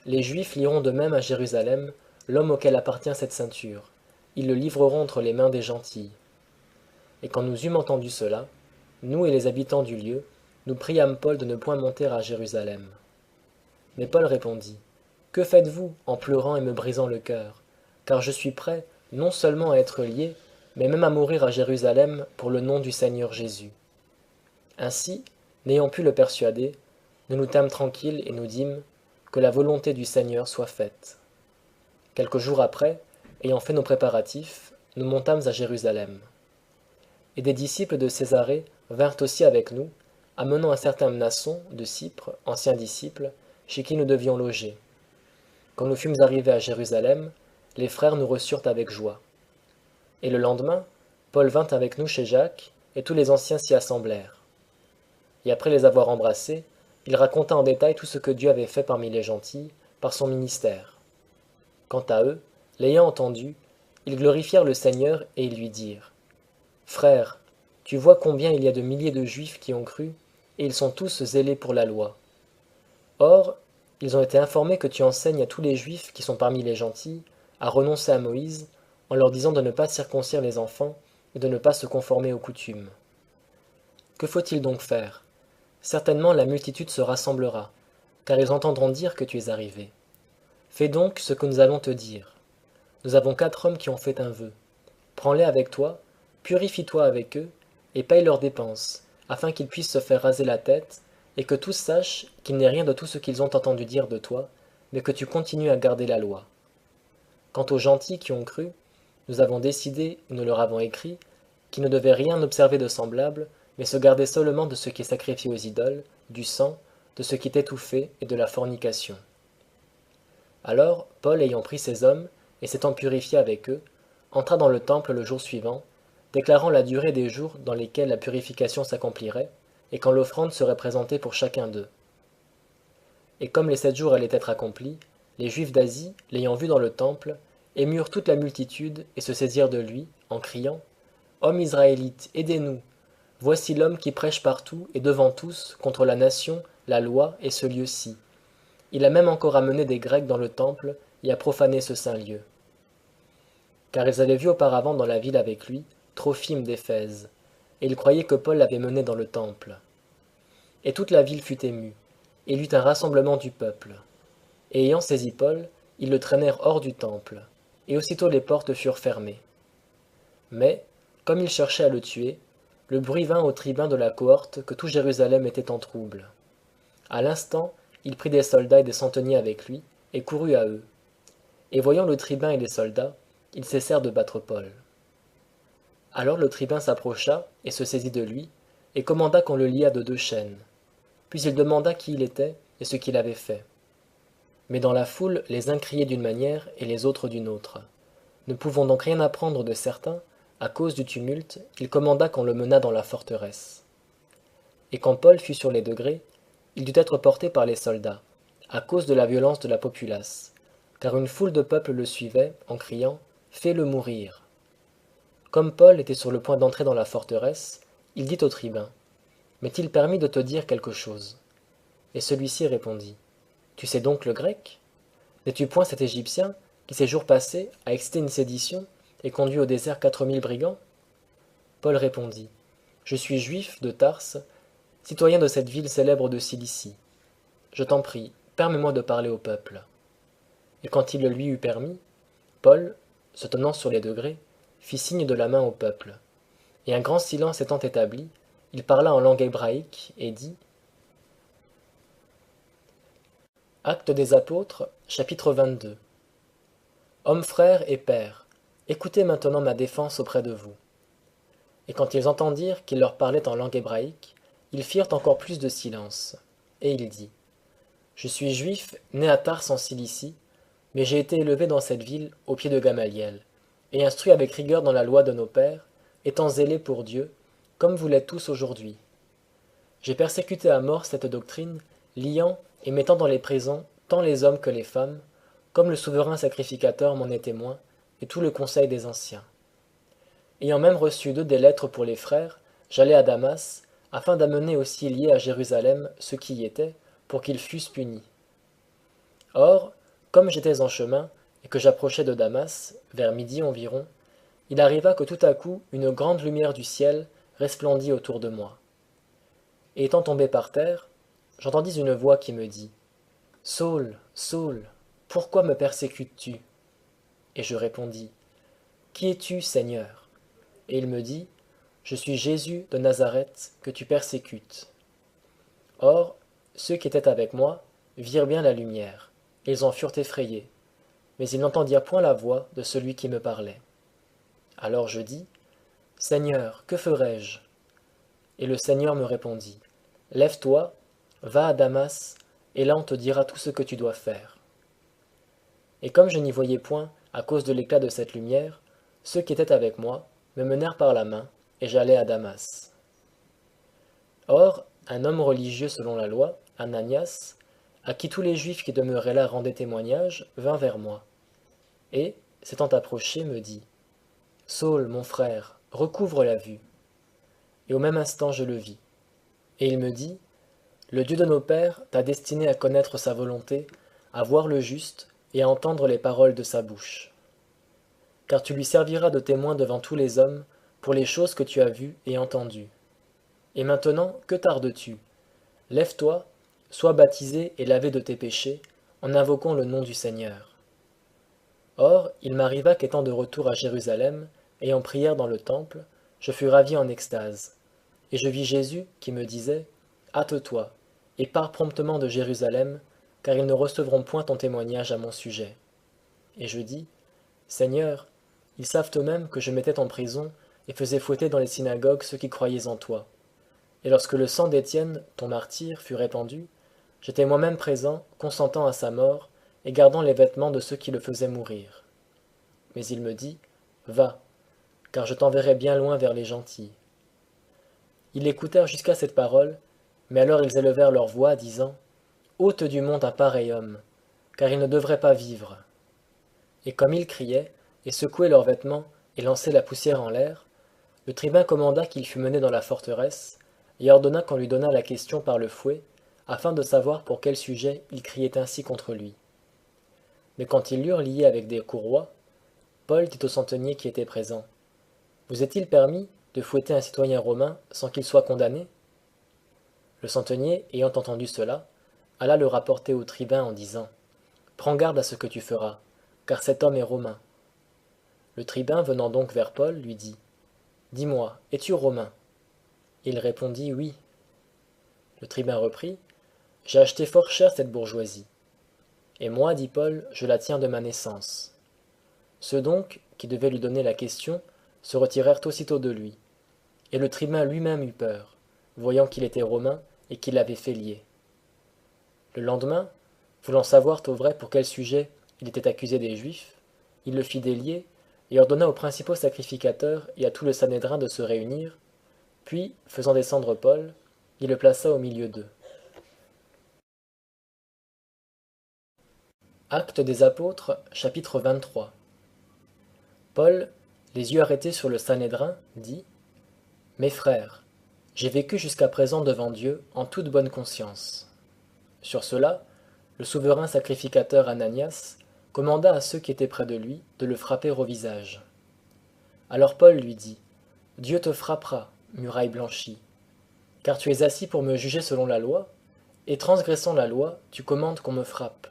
les Juifs lieront de même à Jérusalem l'homme auquel appartient cette ceinture, ils le livreront entre les mains des gentils. » Et quand nous eûmes entendu cela, nous et les habitants du lieu, nous priâmes Paul de ne point monter à Jérusalem. Mais Paul répondit : « Que faites-vous en pleurant et me brisant le cœur ? Car je suis prêt non seulement à être lié, mais même à mourir à Jérusalem pour le nom du Seigneur Jésus. » Ainsi, n'ayant pu le persuader, nous nous tînmes tranquilles et nous dîmes : « Que la volonté du Seigneur soit faite. » Quelques jours après, ayant fait nos préparatifs, nous montâmes à Jérusalem. Et des disciples de Césarée vinrent aussi avec nous, amenant un certain Mnasson de Cypre, ancien disciple, chez qui nous devions loger. Quand nous fûmes arrivés à Jérusalem, les frères nous reçurent avec joie. Et le lendemain, Paul vint avec nous chez Jacques, et tous les anciens s'y assemblèrent. Et après les avoir embrassés, il raconta en détail tout ce que Dieu avait fait parmi les gentils, par son ministère. Quant à eux, l'ayant entendu, ils glorifièrent le Seigneur et ils lui dirent : « Frère, tu vois combien il y a de milliers de Juifs qui ont cru, et ils sont tous zélés pour la loi. Or, ils ont été informés que tu enseignes à tous les Juifs qui sont parmi les gentils à renoncer à Moïse, en leur disant de ne pas circoncire les enfants et de ne pas se conformer aux coutumes. Que faut-il donc faire ? Certainement la multitude se rassemblera, car ils entendront dire que tu es arrivé. Fais donc ce que nous allons te dire. Nous avons 4 hommes qui ont fait un vœu. Prends-les avec toi, purifie-toi avec eux, et paye leurs dépenses, afin qu'ils puissent se faire raser la tête, et que tous sachent qu'il n'est rien de tout ce qu'ils ont entendu dire de toi, mais que tu continues à garder la loi. Quant aux gentils qui ont cru, nous avons décidé, et nous leur avons écrit, qu'ils ne devaient rien observer de semblable, mais se garder seulement de ce qui est sacrifié aux idoles, du sang, de ce qui est étouffé et de la fornication. » Alors, Paul ayant pris ces hommes, et s'étant purifié avec eux, entra dans le temple le jour suivant, déclarant la durée des jours dans lesquels la purification s'accomplirait, et quand l'offrande serait présentée pour chacun d'eux. Et comme les 7 jours allaient être accomplis, les Juifs d'Asie, l'ayant vu dans le temple, émurent toute la multitude et se saisirent de lui, en criant : « Hommes israélites, aidez-nous ! Voici l'homme qui prêche partout et devant tous contre la nation, la loi et ce lieu-ci. Il a même encore amené des Grecs dans le temple et a profané ce saint lieu. » Car ils avaient vu auparavant dans la ville avec lui Trophime d'Éphèse, et ils croyaient que Paul l'avait mené dans le temple. Et toute la ville fut émue, et il y eut un rassemblement du peuple. Et ayant saisi Paul, ils le traînèrent hors du temple, et aussitôt les portes furent fermées. Mais, comme ils cherchaient à le tuer, le bruit vint au tribun de la cohorte que tout Jérusalem était en trouble. À l'instant, il prit des soldats et des centeniers avec lui, et courut à eux. Et voyant le tribun et les soldats, ils cessèrent de battre Paul. Alors le tribun s'approcha et se saisit de lui, et commanda qu'on le liât de 2 chaînes. Puis il demanda qui il était et ce qu'il avait fait. Mais dans la foule, les uns criaient d'une manière et les autres d'une autre. Ne pouvant donc rien apprendre de certains, à cause du tumulte, il commanda qu'on le menât dans la forteresse. Et quand Paul fut sur les degrés, il dut être porté par les soldats, à cause de la violence de la populace. car une foule de peuple le suivait, en criant « Fais-le mourir !» Comme Paul était sur le point d'entrer dans la forteresse, il dit au tribun « M'est-il permis de te dire quelque chose ?» Et celui-ci répondit « Tu sais donc le grec? N'es-tu point cet Égyptien qui, ces jours passés, a excité une sédition et conduit au désert 4000 brigands ?» Paul répondit « Je suis juif de Tarse, citoyen de cette ville célèbre de Cilicie. Je t'en prie, permets-moi de parler au peuple. » Et quand il le lui eut permis, Paul, se tenant sur les degrés, fit signe de la main au peuple. Et un grand silence étant établi, il parla en langue hébraïque et dit Actes des Apôtres, chapitre 22. Hommes frères et pères, écoutez maintenant ma défense auprès de vous. Et quand ils entendirent qu'il leur parlait en langue hébraïque, ils firent encore plus de silence. Et il dit Je suis juif, né à Tarse en Cilicie, mais j'ai été élevé dans cette ville au pied de Gamaliel, et instruit avec rigueur dans la loi de nos pères, étant zélé pour Dieu, comme vous l'êtes tous aujourd'hui. J'ai persécuté à mort cette doctrine, liant et mettant dans les prisons tant les hommes que les femmes, comme le souverain sacrificateur m'en est témoin, et tout le conseil des anciens. Ayant même reçu d'eux des lettres pour les frères, j'allai à Damas, afin d'amener aussi liés à Jérusalem ceux qui y étaient, pour qu'ils fussent punis. Or, comme j'étais en chemin, et que j'approchais de Damas, vers midi environ, il arriva que tout à coup une grande lumière du ciel resplendit autour de moi. Et étant tombé par terre, j'entendis une voix qui me dit « Saul, Saul, pourquoi me persécutes-tu » Et je répondis « Qui es-tu, Seigneur ?» Et il me dit « Je suis Jésus de Nazareth que tu persécutes. » Or, ceux qui étaient avec moi virent bien la lumière, et ils en furent effrayés, mais ils n'entendirent point la voix de celui qui me parlait. Alors je dis « Seigneur, que ferai-je » Et le Seigneur me répondit « Lève-toi, va à Damas, et là on te dira tout ce que tu dois faire. » Et comme je n'y voyais point à cause de l'éclat de cette lumière, ceux qui étaient avec moi me menèrent par la main, et j'allai à Damas. Or, un homme religieux selon la loi, Ananias, à qui tous les Juifs qui demeuraient là rendaient témoignage, vint vers moi, et, s'étant approché, me dit « Saul, mon frère, recouvre la vue. » Et au même instant je le vis. Et il me dit « Le Dieu de nos pères t'a destiné à connaître sa volonté, à voir le juste et à entendre les paroles de sa bouche. Car tu lui serviras de témoin devant tous les hommes pour les choses que tu as vues et entendues. Et maintenant, que tardes-tu? Lève-toi, sois baptisé et lavé de tes péchés, en invoquant le nom du Seigneur. » Or, il m'arriva qu'étant de retour à Jérusalem, et en prière dans le temple, je fus ravi en extase. Et je vis Jésus qui me disait « Hâte-toi, et pars promptement de Jérusalem, car ils ne recevront point ton témoignage à mon sujet. » Et je dis « Seigneur, ils savent eux-mêmes que je mettais en prison et faisais fouetter dans les synagogues ceux qui croyaient en toi. Et lorsque le sang d'Étienne, ton martyr, fut répandu, j'étais moi-même présent, consentant à sa mort, et gardant les vêtements de ceux qui le faisaient mourir. Mais il me dit « Va, car je t'enverrai bien loin vers les gentils. » Ils l'écoutèrent jusqu'à cette parole, mais alors ils élevèrent leur voix, disant « Ôte du monde un pareil homme, car il ne devrait pas vivre. » Et comme ils criaient, et secouaient leurs vêtements, et lançaient la poussière en l'air, le tribun commanda qu'il fût mené dans la forteresse, et ordonna qu'on lui donnât la question par le fouet, afin de savoir pour quel sujet ils criaient ainsi contre lui. Mais quand ils l'eurent lié avec des courroies, Paul dit au centenier qui était présent « Vous est-il permis de fouetter un citoyen romain sans qu'il soit condamné ?» Le centenier, ayant entendu cela, alla le rapporter au tribun en disant « Prends garde à ce que tu feras, car cet homme est romain. » Le tribun, venant donc vers Paul, lui dit « Dis-moi, es-tu romain ?» Il répondit « Oui. » Le tribun reprit « J'ai acheté fort cher cette bourgeoisie. Et moi, dit Paul, je la tiens de ma naissance. » Ceux donc, qui devaient lui donner la question, se retirèrent aussitôt de lui. Et le tribun lui-même eut peur, voyant qu'il était romain et qu'il l'avait fait lier. Le lendemain, voulant savoir au vrai pour quel sujet il était accusé des Juifs, il le fit délier et ordonna aux principaux sacrificateurs et à tout le Sanhédrin de se réunir, puis, faisant descendre Paul, il le plaça au milieu d'eux. Actes des Apôtres, chapitre 23. Paul, les yeux arrêtés sur le Sanhédrin, dit: Mes frères, j'ai vécu jusqu'à présent devant Dieu en toute bonne conscience. Sur cela, le souverain sacrificateur Ananias commanda à ceux qui étaient près de lui de le frapper au visage. Alors Paul lui dit: Dieu te frappera, muraille blanchie, car tu es assis pour me juger selon la loi, et transgressant la loi, tu commandes qu'on me frappe.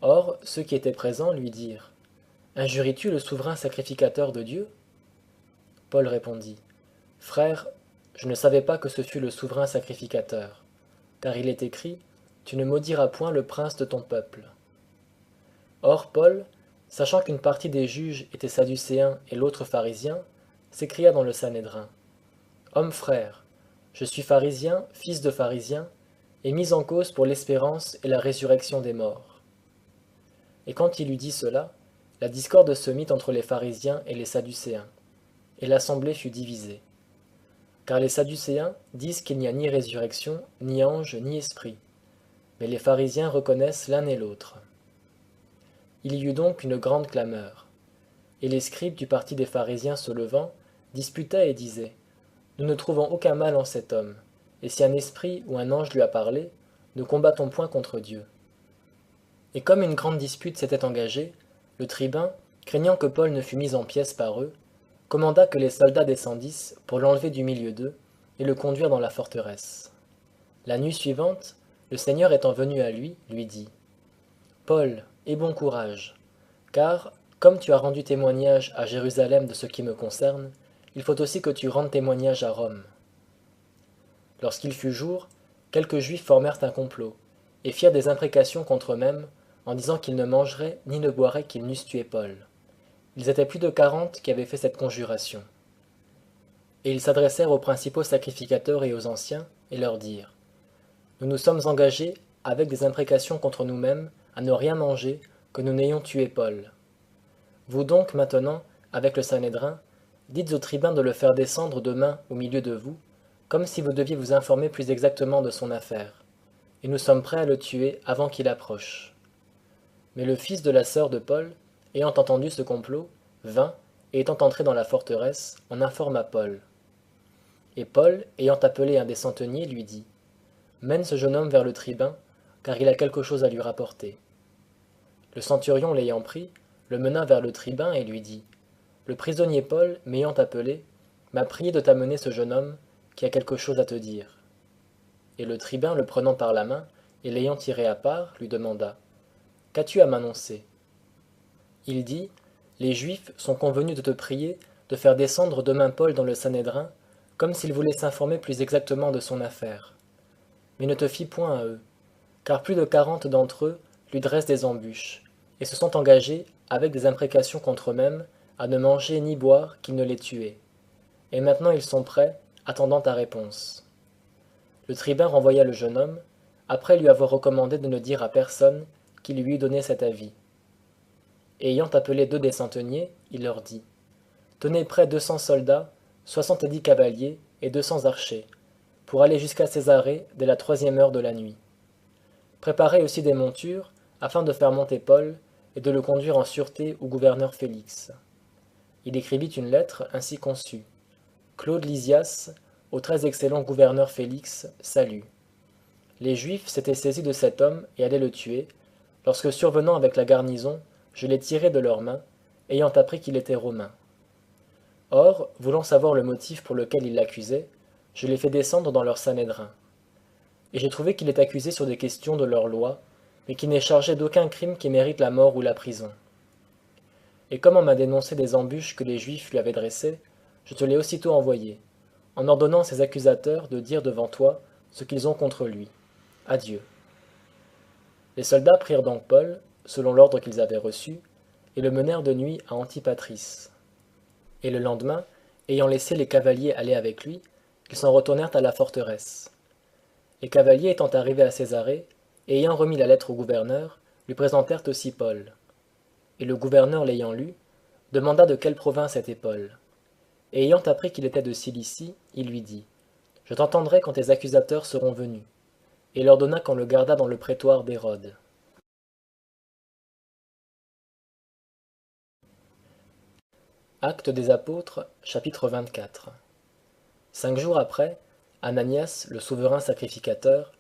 Or, ceux qui étaient présents lui dirent: Injuries-tu le souverain sacrificateur de Dieu? Paul répondit: Frère, je ne savais pas que ce fût le souverain sacrificateur, car il est écrit: Tu ne maudiras point le prince de ton peuple. Or Paul, sachant qu'une partie des juges était sadducéen et l'autre pharisien, s'écria dans le Sanhédrin: Homme frère, je suis pharisien, fils de pharisien, et mis en cause pour l'espérance et la résurrection des morts. Et quand il eut dit cela, la discorde se mit entre les pharisiens et les sadducéens, et l'assemblée fut divisée. Car les sadducéens disent qu'il n'y a ni résurrection, ni ange, ni esprit, mais les pharisiens reconnaissent l'un et l'autre. Il y eut donc une grande clameur, et les scribes du parti des pharisiens se levant, disputaient et disaient: Nous ne trouvons aucun mal en cet homme, et si un esprit ou un ange lui a parlé, ne combattons point contre Dieu. Et comme une grande dispute s'était engagée, le tribun, craignant que Paul ne fût mis en pièces par eux, commanda que les soldats descendissent pour l'enlever du milieu d'eux et le conduire dans la forteresse. La nuit suivante, le Seigneur étant venu à lui, lui dit: Paul, aie bon courage, car, comme tu as rendu témoignage à Jérusalem de ce qui me concerne, il faut aussi que tu rendes témoignage à Rome. Lorsqu'il fut jour, quelques Juifs formèrent un complot, et firent des imprécations contre eux-mêmes, en disant qu'ils ne mangeraient ni ne boiraient qu'ils n'eussent tué Paul. Ils étaient plus de 40 qui avaient fait cette conjuration. Et ils s'adressèrent aux principaux sacrificateurs et aux anciens, et leur dirent: Nous nous sommes engagés, avec des imprécations contre nous-mêmes, à ne rien manger, que nous n'ayons tué Paul. Vous donc, maintenant, avec le Sanhédrin, dites au tribun de le faire descendre demain au milieu de vous, comme si vous deviez vous informer plus exactement de son affaire. Et nous sommes prêts à le tuer avant qu'il approche. Mais le fils de la sœur de Paul, ayant entendu ce complot, vint, et étant entré dans la forteresse, en informa Paul. Et Paul, ayant appelé un des centeniers, lui dit: Mène ce jeune homme vers le tribun, car il a quelque chose à lui rapporter. Le centurion l'ayant pris, le mena vers le tribun et lui dit: Le prisonnier Paul, m'ayant appelé, m'a prié de t'amener ce jeune homme, qui a quelque chose à te dire. Et le tribun, le prenant par la main, et l'ayant tiré à part, lui demanda: Qu'as-tu à m'annoncer? Il dit: Les Juifs sont convenus de te prier de faire descendre demain Paul dans le Sanhédrin, comme s'ils voulaient s'informer plus exactement de son affaire. Mais ne te fie point à eux, car plus de 40 d'entre eux lui dressent des embûches, et se sont engagés, avec des imprécations contre eux-mêmes, à ne manger ni boire qu'il ne les tuait. Et maintenant ils sont prêts, attendant ta réponse. Le tribun renvoya le jeune homme, après lui avoir recommandé de ne dire à personne qui lui eût donné cet avis. Et ayant appelé 2 des centeniers, il leur dit: Tenez près 200 soldats, 70 cavaliers et 200 archers, pour aller jusqu'à Césarée dès la 3e heure de la nuit. Préparez aussi des montures, afin de faire monter Paul, et de le conduire en sûreté au gouverneur Félix. Il écrivit une lettre ainsi conçue: Claude Lysias, au très excellent gouverneur Félix, salut. Les Juifs s'étaient saisis de cet homme et allaient le tuer, lorsque survenant avec la garnison, je l'ai tiré de leurs mains, ayant appris qu'il était romain. Or, voulant savoir le motif pour lequel ils l'accusaient, je l'ai fait descendre dans leur Sanhédrin. Et j'ai trouvé qu'il est accusé sur des questions de leur loi, mais qui n'est chargé d'aucun crime qui mérite la mort ou la prison. Et comme on m'a dénoncé des embûches que les Juifs lui avaient dressées, je te l'ai aussitôt envoyé, en ordonnant à ses accusateurs de dire devant toi ce qu'ils ont contre lui. Adieu. Les soldats prirent donc Paul, selon l'ordre qu'ils avaient reçu, et le menèrent de nuit à Antipatris. Et le lendemain, ayant laissé les cavaliers aller avec lui, ils s'en retournèrent à la forteresse. Les cavaliers étant arrivés à Césarée, et ayant remis la lettre au gouverneur, lui présentèrent aussi Paul. Et le gouverneur l'ayant lu, demanda de quelle province était Paul. Et ayant appris qu'il était de Cilicie, il lui dit: Je t'entendrai quand tes accusateurs seront venus. Et leur donna qu'on le gardât dans le prétoire d'Hérode. Actes des Apôtres, chapitre 24. 5 jours après, Ananias, le souverain sacrificateur,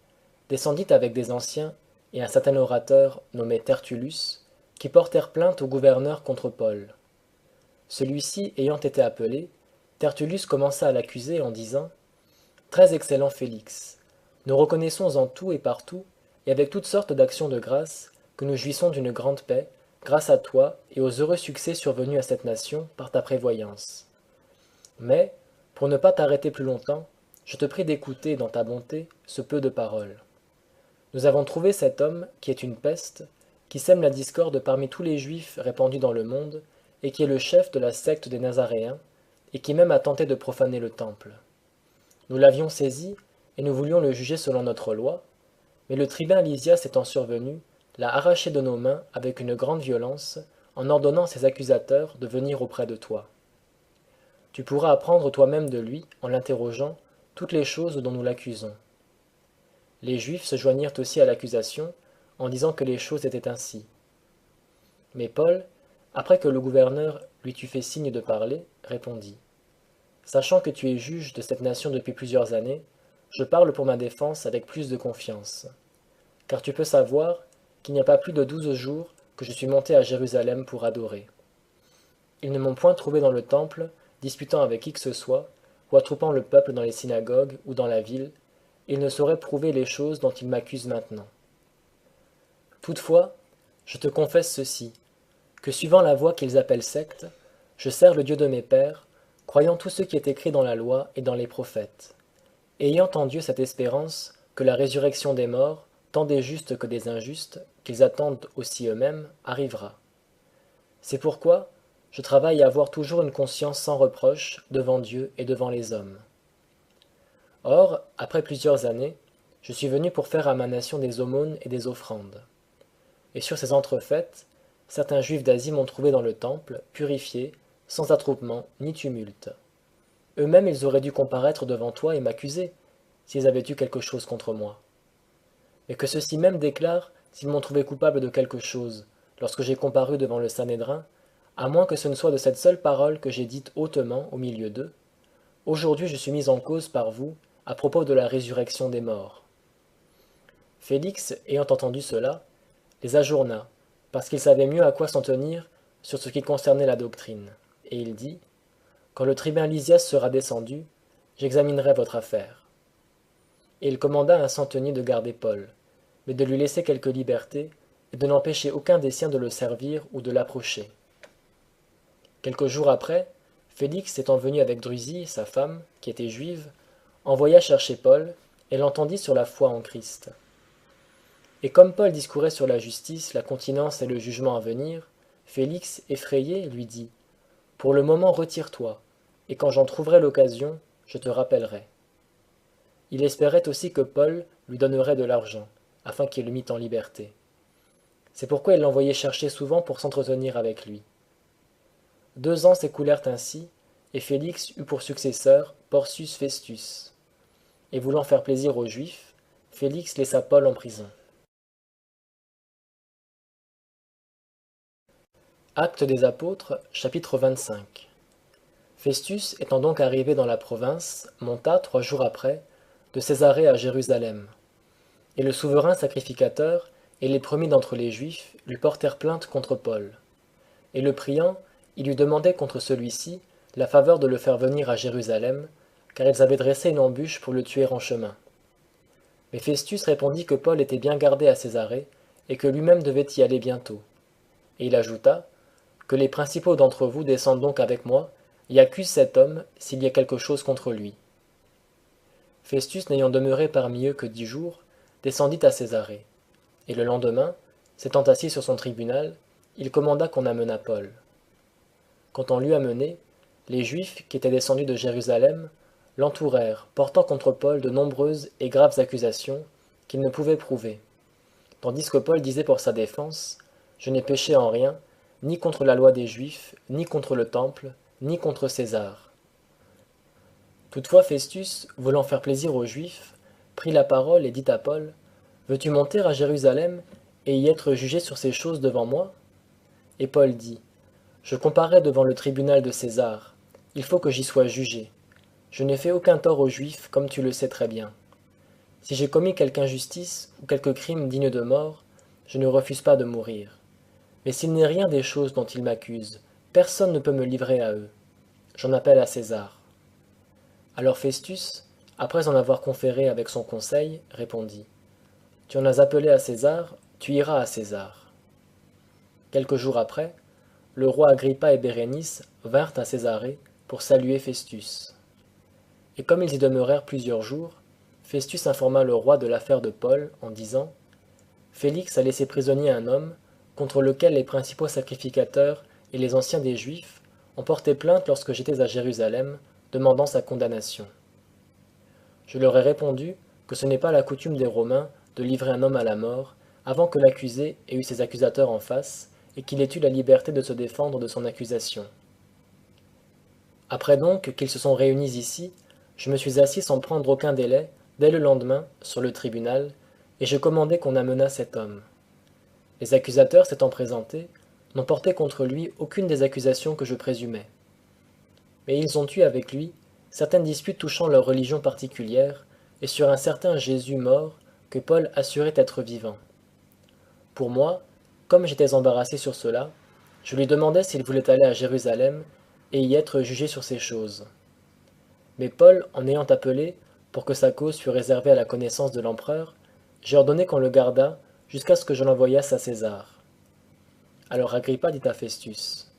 descendit avec des anciens et un certain orateur nommé Tertullus, qui portèrent plainte au gouverneur contre Paul. Celui-ci ayant été appelé, Tertullus commença à l'accuser en disant : Très excellent Félix, nous reconnaissons en tout et partout, et avec toutes sortes d'actions de grâce, que nous jouissons d'une grande paix, grâce à toi et aux heureux succès survenus à cette nation par ta prévoyance. Mais, pour ne pas t'arrêter plus longtemps, je te prie d'écouter dans ta bonté ce peu de paroles. Nous avons trouvé cet homme, qui est une peste, qui sème la discorde parmi tous les Juifs répandus dans le monde, et qui est le chef de la secte des Nazaréens, et qui même a tenté de profaner le temple. Nous l'avions saisi, et nous voulions le juger selon notre loi, mais le tribun Lysias étant survenu, l'a arraché de nos mains avec une grande violence, en ordonnant à ses accusateurs de venir auprès de toi. Tu pourras apprendre toi-même de lui, en l'interrogeant, toutes les choses dont nous l'accusons. Les Juifs se joignirent aussi à l'accusation, en disant que les choses étaient ainsi. Mais Paul, après que le gouverneur lui eut fait signe de parler, répondit : Sachant que tu es juge de cette nation depuis plusieurs années, je parle pour ma défense avec plus de confiance. Car tu peux savoir qu'il n'y a pas plus de 12 jours que je suis monté à Jérusalem pour adorer. Ils ne m'ont point trouvé dans le temple, disputant avec qui que ce soit, ou attroupant le peuple dans les synagogues ou dans la ville, et ils ne sauraient prouver les choses dont ils m'accusent maintenant. Toutefois, je te confesse ceci, que suivant la voie qu'ils appellent secte, je sers le Dieu de mes pères, croyant tout ce qui est écrit dans la loi et dans les prophètes, et ayant en Dieu cette espérance que la résurrection des morts, tant des justes que des injustes, qu'ils attendent aussi eux-mêmes, arrivera. C'est pourquoi je travaille à avoir toujours une conscience sans reproche devant Dieu et devant les hommes. Or, après plusieurs années, je suis venu pour faire à ma nation des aumônes et des offrandes. Et sur ces entrefaites, certains Juifs d'Asie m'ont trouvé dans le temple, purifié, sans attroupement ni tumulte. Eux-mêmes ils auraient dû comparaître devant toi et m'accuser, s'ils avaient eu quelque chose contre moi. Mais que ceux-ci même déclarent s'ils m'ont trouvé coupable de quelque chose, lorsque j'ai comparu devant le Sanhédrin, à moins que ce ne soit de cette seule parole que j'ai dite hautement au milieu d'eux. Aujourd'hui je suis mis en cause par vous, à propos de la résurrection des morts. Félix, ayant entendu cela, les ajourna, parce qu'il savait mieux à quoi s'en tenir sur ce qui concernait la doctrine. Et il dit : Quand le tribun Lysias sera descendu, j'examinerai votre affaire. Et il commanda à un centenier de garder Paul, mais de lui laisser quelque liberté, et de n'empêcher aucun des siens de le servir ou de l'approcher. Quelques jours après, Félix, étant venu avec Drusie, sa femme, qui était juive, envoya chercher Paul, et l'entendit sur la foi en Christ. Et comme Paul discourait sur la justice, la continence et le jugement à venir, Félix, effrayé, lui dit : Pour le moment retire-toi, et quand j'en trouverai l'occasion, je te rappellerai. Il espérait aussi que Paul lui donnerait de l'argent, afin qu'il le mît en liberté. C'est pourquoi il l'envoyait chercher souvent pour s'entretenir avec lui. 2 ans s'écoulèrent ainsi, et Félix eut pour successeur Porcius Festus. Et voulant faire plaisir aux Juifs, Félix laissa Paul en prison. Actes des Apôtres, chapitre 25. Festus, étant donc arrivé dans la province, monta, 3 jours après, de Césarée à Jérusalem. Et le souverain sacrificateur et les premiers d'entre les Juifs lui portèrent plainte contre Paul. Et le priant, il lui demandait contre celui-ci la faveur de le faire venir à Jérusalem, car ils avaient dressé une embûche pour le tuer en chemin. Mais Festus répondit que Paul était bien gardé à Césarée, et que lui-même devait y aller bientôt. Et il ajouta : Que les principaux d'entre vous descendent donc avec moi, et accusent cet homme s'il y a quelque chose contre lui. Festus, n'ayant demeuré parmi eux que 10 jours, descendit à Césarée. Et le lendemain, s'étant assis sur son tribunal, il commanda qu'on amenât Paul. Quand on l'eut amené, les Juifs, qui étaient descendus de Jérusalem, l'entourèrent, portant contre Paul de nombreuses et graves accusations qu'ils ne pouvaient prouver. Tandis que Paul disait pour sa défense : Je n'ai péché en rien, ni contre la loi des Juifs, ni contre le temple, ni contre César. Toutefois Festus, voulant faire plaisir aux Juifs, prit la parole et dit à Paul : Veux-tu monter à Jérusalem et y être jugé sur ces choses devant moi ? Et Paul dit : Je comparais devant le tribunal de César. Il faut que j'y sois jugé. Je n'ai fait aucun tort aux Juifs, comme tu le sais très bien. Si j'ai commis quelque injustice ou quelque crime digne de mort, je ne refuse pas de mourir. Mais s'il n'est rien des choses dont ils m'accusent, personne ne peut me livrer à eux. J'en appelle à César. Alors Festus, après en avoir conféré avec son conseil, répondit. Tu en as appelé à César, tu iras à César. Quelques jours après, le roi Agrippa et Bérénice vinrent à Césarée pour saluer Festus. Et comme ils y demeurèrent plusieurs jours, Festus informa le roi de l'affaire de Paul en disant Félix a laissé prisonnier un homme contre lequel les principaux sacrificateurs et les anciens des Juifs ont porté plainte lorsque j'étais à Jérusalem, demandant sa condamnation. Je leur ai répondu que ce n'est pas la coutume des Romains de livrer un homme à la mort avant que l'accusé ait eu ses accusateurs en face et qu'il ait eu la liberté de se défendre de son accusation. Après donc qu'ils se sont réunis ici, je me suis assis sans prendre aucun délai, dès le lendemain, sur le tribunal, et je commandai qu'on amenât cet homme. Les accusateurs s'étant présentés, n'ont porté contre lui aucune des accusations que je présumais. Mais ils ont eu avec lui certaines disputes touchant leur religion particulière, et sur un certain Jésus mort que Paul assurait être vivant. Pour moi, comme j'étais embarrassé sur cela, je lui demandai s'il voulait aller à Jérusalem et y être jugé sur ces choses. Mais Paul, en ayant appelé, pour que sa cause fût réservée à la connaissance de l'empereur, j'ai ordonné qu'on le gardât jusqu'à ce que je l'envoyasse à César. Alors Agrippa dit à Festus,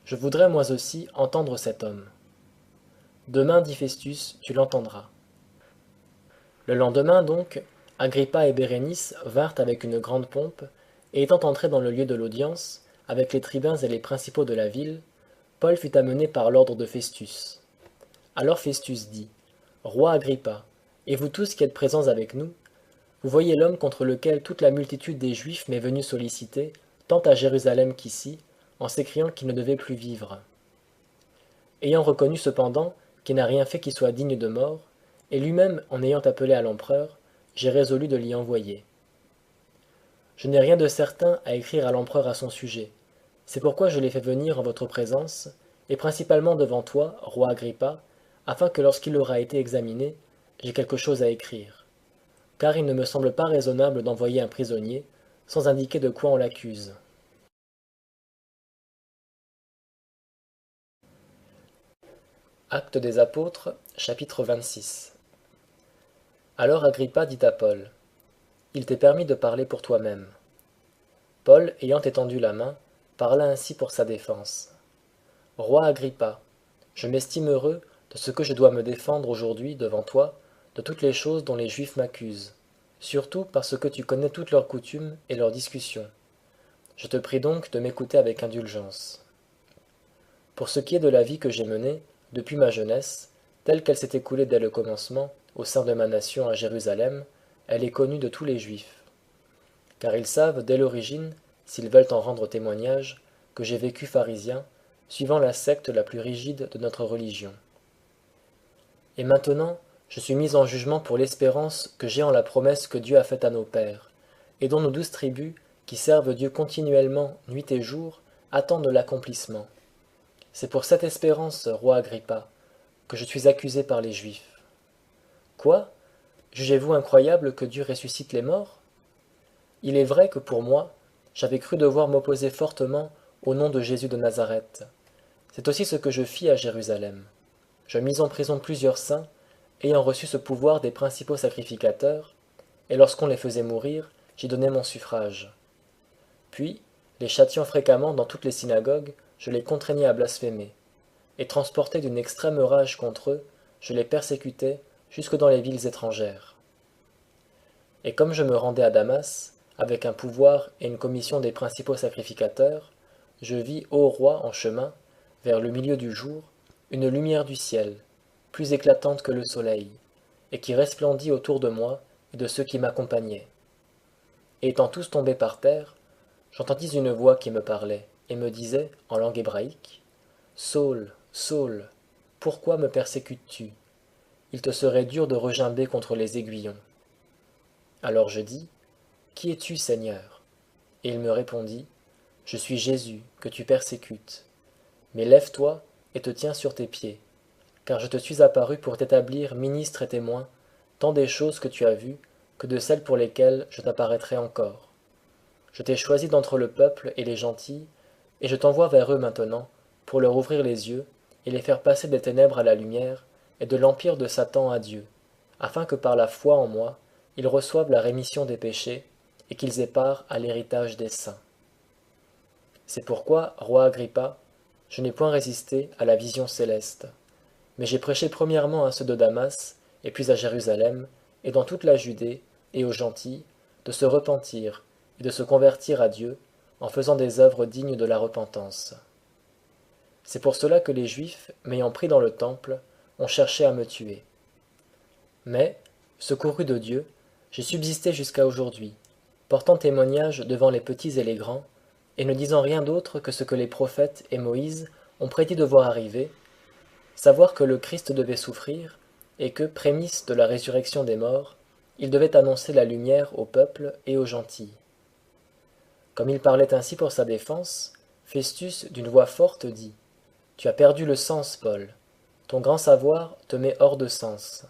je voudrais moi aussi entendre cet homme. Demain, dit Festus, tu l'entendras. Le lendemain donc, Agrippa et Bérénice vinrent avec une grande pompe, et étant entrés dans le lieu de l'audience, avec les tribuns et les principaux de la ville, Paul fut amené par l'ordre de Festus. Alors Festus dit, Roi Agrippa, et vous tous qui êtes présents avec nous, vous voyez l'homme contre lequel toute la multitude des Juifs m'est venue solliciter, tant à Jérusalem qu'ici, en s'écriant qu'il ne devait plus vivre. Ayant reconnu cependant qu'il n'a rien fait qui soit digne de mort, et lui-même en ayant appelé à l'empereur, j'ai résolu de l'y envoyer. Je n'ai rien de certain à écrire à l'empereur à son sujet. C'est pourquoi je l'ai fait venir en votre présence, et principalement devant toi, roi Agrippa, afin que lorsqu'il aura été examiné, j'ai quelque chose à écrire. Car il ne me semble pas raisonnable d'envoyer un prisonnier, sans indiquer de quoi on l'accuse. Actes des Apôtres, chapitre 26. Alors Agrippa dit à Paul, il t'est permis de parler pour toi-même. Paul, ayant étendu la main, parla ainsi pour sa défense. Roi Agrippa, je m'estime heureux de ce que je dois me défendre aujourd'hui devant toi de toutes les choses dont les Juifs m'accusent, surtout parce que tu connais toutes leurs coutumes et leurs discussions. Je te prie donc de m'écouter avec indulgence. Pour ce qui est de la vie que j'ai menée, depuis ma jeunesse, telle qu'elle s'est écoulée dès le commencement, au sein de ma nation à Jérusalem, elle est connue de tous les Juifs. Car ils savent, dès l'origine, s'ils veulent en rendre témoignage, que j'ai vécu pharisien, suivant la secte la plus rigide de notre religion. Et maintenant, je suis mis en jugement pour l'espérance que j'ai en la promesse que Dieu a faite à nos pères, et dont nos 12 tribus, qui servent Dieu continuellement, nuit et jour, attendent l'accomplissement. C'est pour cette espérance, roi Agrippa, que je suis accusé par les Juifs. Quoi? Jugez-vous incroyable que Dieu ressuscite les morts? Il est vrai que pour moi, j'avais cru devoir m'opposer fortement au nom de Jésus de Nazareth. C'est aussi ce que je fis à Jérusalem. Je mis en prison plusieurs saints, ayant reçu ce pouvoir des principaux sacrificateurs, et lorsqu'on les faisait mourir, j'y donnais mon suffrage. Puis, les châtiant fréquemment dans toutes les synagogues, je les contraignais à blasphémer, et transporté d'une extrême rage contre eux, je les persécutais jusque dans les villes étrangères. Et comme je me rendais à Damas, avec un pouvoir et une commission des principaux sacrificateurs, je vis, ô roi, en chemin, vers le milieu du jour, une lumière du ciel, plus éclatante que le soleil, et qui resplendit autour de moi et de ceux qui m'accompagnaient. Et étant tous tombés par terre, j'entendis une voix qui me parlait, et me disait, en langue hébraïque, « Saul, Saul, pourquoi me persécutes-tu? Il te serait dur de regimber contre les aiguillons. » Alors je dis, « Qui es-tu, Seigneur ?» Et il me répondit, « Je suis Jésus, que tu persécutes. Mais lève-toi et te tiens sur tes pieds, car je te suis apparu pour t'établir ministre et témoin, tant des choses que tu as vues, que de celles pour lesquelles je t'apparaîtrai encore. Je t'ai choisi d'entre le peuple et les gentils, et je t'envoie vers eux maintenant, pour leur ouvrir les yeux, et les faire passer des ténèbres à la lumière, et de l'empire de Satan à Dieu, afin que par la foi en moi, ils reçoivent la rémission des péchés, et qu'ils aient part à l'héritage des saints. C'est pourquoi, roi Agrippa, je n'ai point résisté à la vision céleste, mais j'ai prêché premièrement à ceux de Damas, et puis à Jérusalem, et dans toute la Judée, et aux gentils, de se repentir, et de se convertir à Dieu, en faisant des œuvres dignes de la repentance. C'est pour cela que les Juifs, m'ayant pris dans le temple, ont cherché à me tuer. Mais, secouru de Dieu, j'ai subsisté jusqu'à aujourd'hui, portant témoignage devant les petits et les grands, et ne disant rien d'autre que ce que les prophètes et Moïse ont prédit de voir arriver, savoir que le Christ devait souffrir, et que, prémisse de la résurrection des morts, il devait annoncer la lumière au peuple et aux gentils. Comme il parlait ainsi pour sa défense, Festus d'une voix forte dit : « Tu as perdu le sens, Paul. Ton grand savoir te met hors de sens. »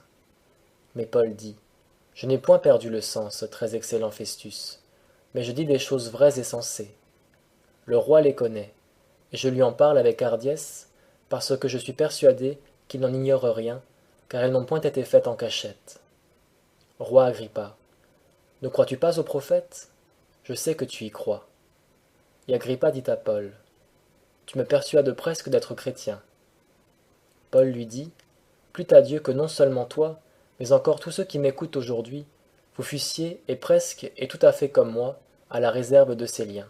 Mais Paul dit : « Je n'ai point perdu le sens, très excellent Festus, mais je dis des choses vraies et sensées. Le roi les connaît, et je lui en parle avec hardiesse, parce que je suis persuadé qu'il n'en ignore rien, car elles n'ont point été faites en cachette. Roi Agrippa, ne crois-tu pas aux prophètes ? Je sais que tu y crois. » Et Agrippa dit à Paul : « Tu me persuades presque d'être chrétien. » Paul lui dit : « Plût à Dieu que non seulement toi, mais encore tous ceux qui m'écoutent aujourd'hui, vous fussiez, et presque et tout à fait comme moi, à la réserve de ces liens. »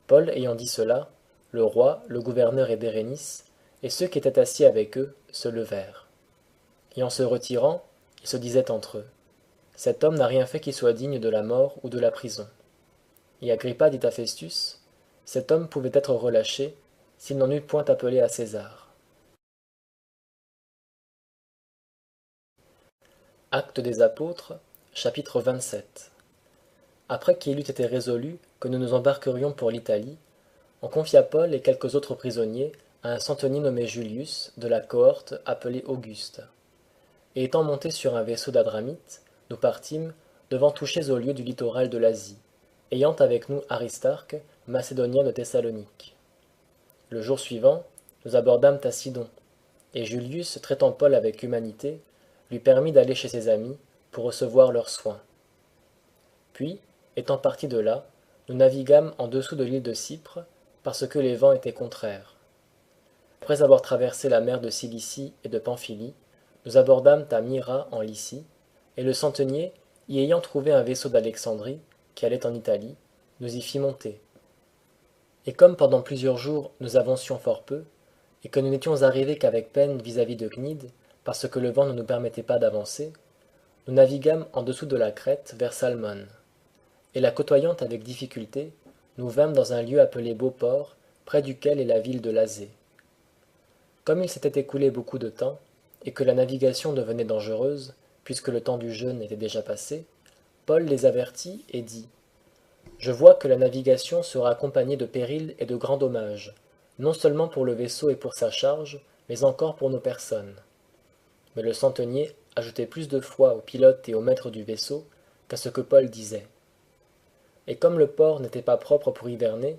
Paul ayant dit cela, le roi, le gouverneur et Bérénice, et ceux qui étaient assis avec eux, se levèrent. Et en se retirant, ils se disaient entre eux : « Cet homme n'a rien fait qui soit digne de la mort ou de la prison. » Et Agrippa dit à Festus : « Cet homme pouvait être relâché, s'il n'en eût point appelé à César. » Actes des Apôtres, chapitre 27. Après qu'il eut été résolu que nous nous embarquerions pour l'Italie, on confia Paul et quelques autres prisonniers à un centenier nommé Julius, de la cohorte appelée Auguste. Et étant montés sur un vaisseau d'Adramite, nous partîmes, devant toucher au lieu du littoral de l'Asie, ayant avec nous Aristarque, macédonien de Thessalonique. Le jour suivant, nous abordâmes à Sidon, et Julius, traitant Paul avec humanité, lui permit d'aller chez ses amis pour recevoir leurs soins. Puis, étant partis de là, nous naviguâmes en dessous de l'île de Cypre, parce que les vents étaient contraires. Après avoir traversé la mer de Cilicie et de Pamphylie, nous abordâmes à Myra en Lycie, et le centenier, y ayant trouvé un vaisseau d'Alexandrie, qui allait en Italie, nous y fit monter. Et comme pendant plusieurs jours nous avancions fort peu, et que nous n'étions arrivés qu'avec peine vis-à-vis de Cnide, parce que le vent ne nous permettait pas d'avancer, nous naviguâmes en dessous de la Crète vers Salmone. Et la côtoyant avec difficulté, nous vînmes dans un lieu appelé Beauport, près duquel est la ville de Lazée. Comme il s'était écoulé beaucoup de temps, et que la navigation devenait dangereuse, puisque le temps du jeûne était déjà passé, Paul les avertit et dit : « Je vois que la navigation sera accompagnée de périls et de grands dommages, non seulement pour le vaisseau et pour sa charge, mais encore pour nos personnes. » Mais le centenier ajoutait plus de foi au pilote et au maître du vaisseau qu'à ce que Paul disait. Et comme le port n'était pas propre pour hiverner,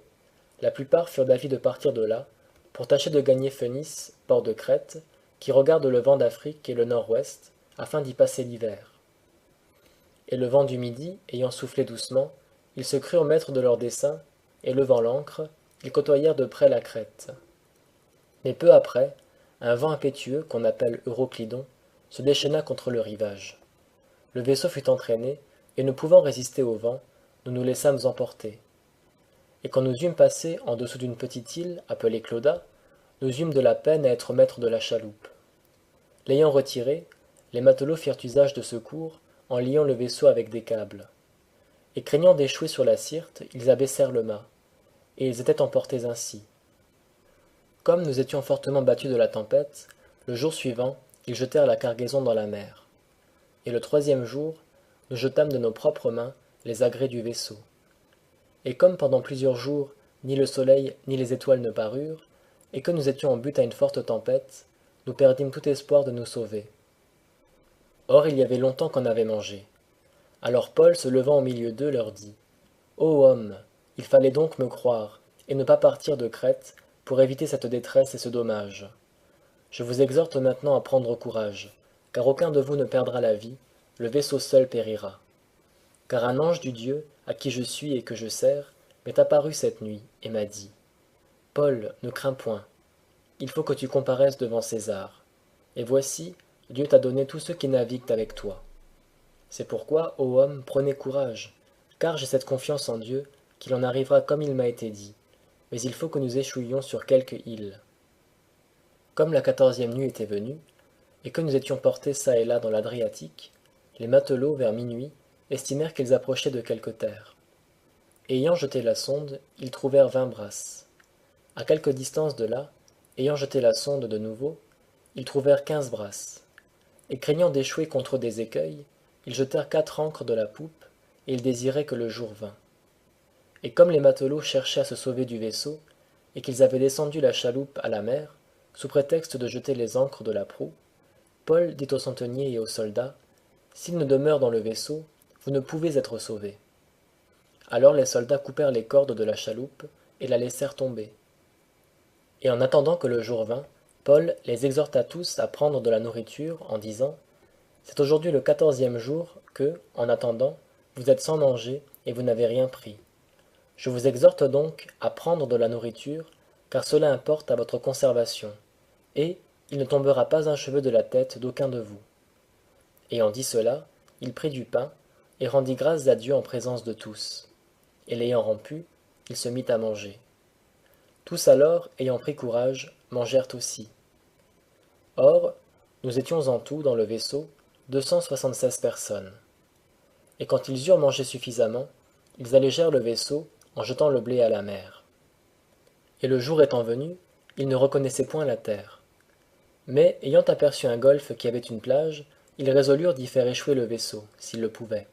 la plupart furent d'avis de partir de là, pour tâcher de gagner Phénice, port de Crète, qui regarde le vent d'Afrique et le nord-ouest, afin d'y passer l'hiver. Et le vent du midi, ayant soufflé doucement, ils se crurent maîtres de leur dessein, et levant l'ancre, ils côtoyèrent de près la Crète. Mais peu après, un vent impétueux, qu'on appelle Euroclydon, se déchaîna contre le rivage. Le vaisseau fut entraîné, et ne pouvant résister au vent, nous nous laissâmes emporter. Et quand nous eûmes passé en dessous d'une petite île appelée Clauda, nous eûmes de la peine à être maîtres de la chaloupe. L'ayant retirée, les matelots firent usage de secours en liant le vaisseau avec des câbles. Et craignant d'échouer sur la Syrte, ils abaissèrent le mât, et ils étaient emportés ainsi. Comme nous étions fortement battus de la tempête, le jour suivant, ils jetèrent la cargaison dans la mer. Et le troisième jour, nous jetâmes de nos propres mains les agrès du vaisseau. Et comme pendant plusieurs jours, ni le soleil ni les étoiles ne parurent, et que nous étions en butte à une forte tempête, nous perdîmes tout espoir de nous sauver. Or il y avait longtemps qu'on avait mangé. Alors Paul, se levant au milieu d'eux, leur dit, Ô hommes, il fallait donc me croire, et ne pas partir de Crète, pour éviter cette détresse et ce dommage. Je vous exhorte maintenant à prendre courage, car aucun de vous ne perdra la vie, le vaisseau seul périra. Car un ange du Dieu, à qui je suis et que je sers, m'est apparu cette nuit, et m'a dit, Paul, ne crains point, il faut que tu comparaisses devant César. Et voici, Dieu t'a donné tous ceux qui naviguent avec toi. C'est pourquoi, ô homme, prenez courage, car j'ai cette confiance en Dieu, qu'il en arrivera comme il m'a été dit, mais il faut que nous échouions sur quelque île. Comme la 14e nuit était venue, et que nous étions portés çà et là dans l'Adriatique, les matelots, vers minuit, estimèrent qu'ils approchaient de quelque terre. Ayant jeté la sonde, ils trouvèrent 20 brasses. À quelque distance de là, ayant jeté la sonde de nouveau, ils trouvèrent 15 brasses. Et craignant d'échouer contre des écueils, ils jetèrent 4 ancres de la poupe, et ils désiraient que le jour vînt. Et comme les matelots cherchaient à se sauver du vaisseau, et qu'ils avaient descendu la chaloupe à la mer, sous prétexte de jeter les ancres de la proue, Paul dit aux centeniers et aux soldats, S'ils ne demeurent dans le vaisseau, vous ne pouvez être sauvés. Alors les soldats coupèrent les cordes de la chaloupe et la laissèrent tomber. Et en attendant que le jour vînt, Paul les exhorta tous à prendre de la nourriture en disant, C'est aujourd'hui le 14e jour que, en attendant, vous êtes sans manger et vous n'avez rien pris. Je vous exhorte donc à prendre de la nourriture, car cela importe à votre conservation, et il ne tombera pas un cheveu de la tête d'aucun de vous. Ayant dit cela, il prit du pain, et rendit grâces à Dieu en présence de tous. Et l'ayant rompu, il se mit à manger. Tous alors, ayant pris courage, mangèrent aussi. Or, nous étions en tout, dans le vaisseau, 276 personnes. Et quand ils eurent mangé suffisamment, ils allégèrent le vaisseau en jetant le blé à la mer. Et le jour étant venu, ils ne reconnaissaient point la terre. Mais, ayant aperçu un golfe qui avait une plage, ils résolurent d'y faire échouer le vaisseau, s'ils le pouvaient.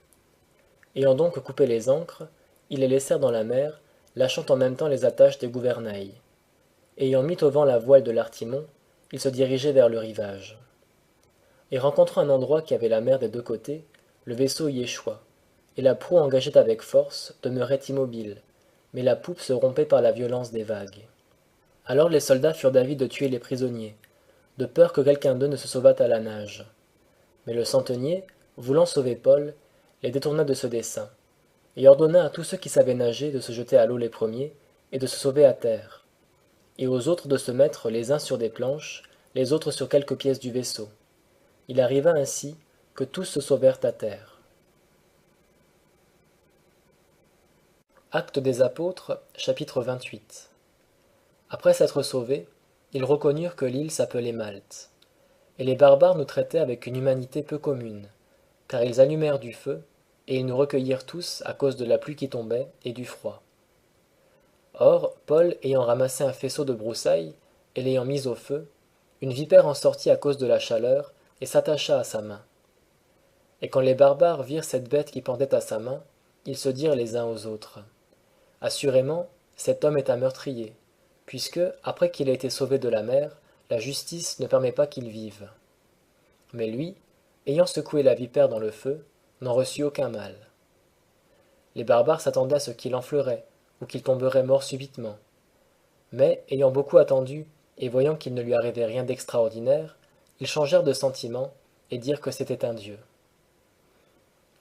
Ayant donc coupé les ancres, ils les laissèrent dans la mer, lâchant en même temps les attaches des gouvernails. Ayant mis au vent la voile de l'artimon, ils se dirigeaient vers le rivage. Et rencontrant un endroit qui avait la mer des deux côtés, le vaisseau y échoua, et la proue engagée avec force demeurait immobile, mais la poupe se rompait par la violence des vagues. Alors les soldats furent d'avis de tuer les prisonniers, de peur que quelqu'un d'eux ne se sauvât à la nage. Mais le centenier, voulant sauver Paul, les détourna de ce dessein, et ordonna à tous ceux qui savaient nager de se jeter à l'eau les premiers, et de se sauver à terre, et aux autres de se mettre les uns sur des planches, les autres sur quelques pièces du vaisseau. Il arriva ainsi que tous se sauvèrent à terre. Actes des Apôtres, chapitre 28. Après s'être sauvés, ils reconnurent que l'île s'appelait Malte. Et les barbares nous traitaient avec une humanité peu commune, car ils allumèrent du feu, et ils nous recueillirent tous à cause de la pluie qui tombait et du froid. Or, Paul ayant ramassé un faisceau de broussailles, et l'ayant mis au feu, une vipère en sortit à cause de la chaleur, et s'attacha à sa main. Et quand les barbares virent cette bête qui pendait à sa main, ils se dirent les uns aux autres, Assurément, cet homme est un meurtrier, puisque, après qu'il a été sauvé de la mer, la justice ne permet pas qu'il vive. Mais lui, ayant secoué la vipère dans le feu, n'en reçut aucun mal. Les barbares s'attendaient à ce qu'il enflerait, ou qu'il tomberait mort subitement. Mais, ayant beaucoup attendu, et voyant qu'il ne lui arrivait rien d'extraordinaire, ils changèrent de sentiment, et dirent que c'était un dieu.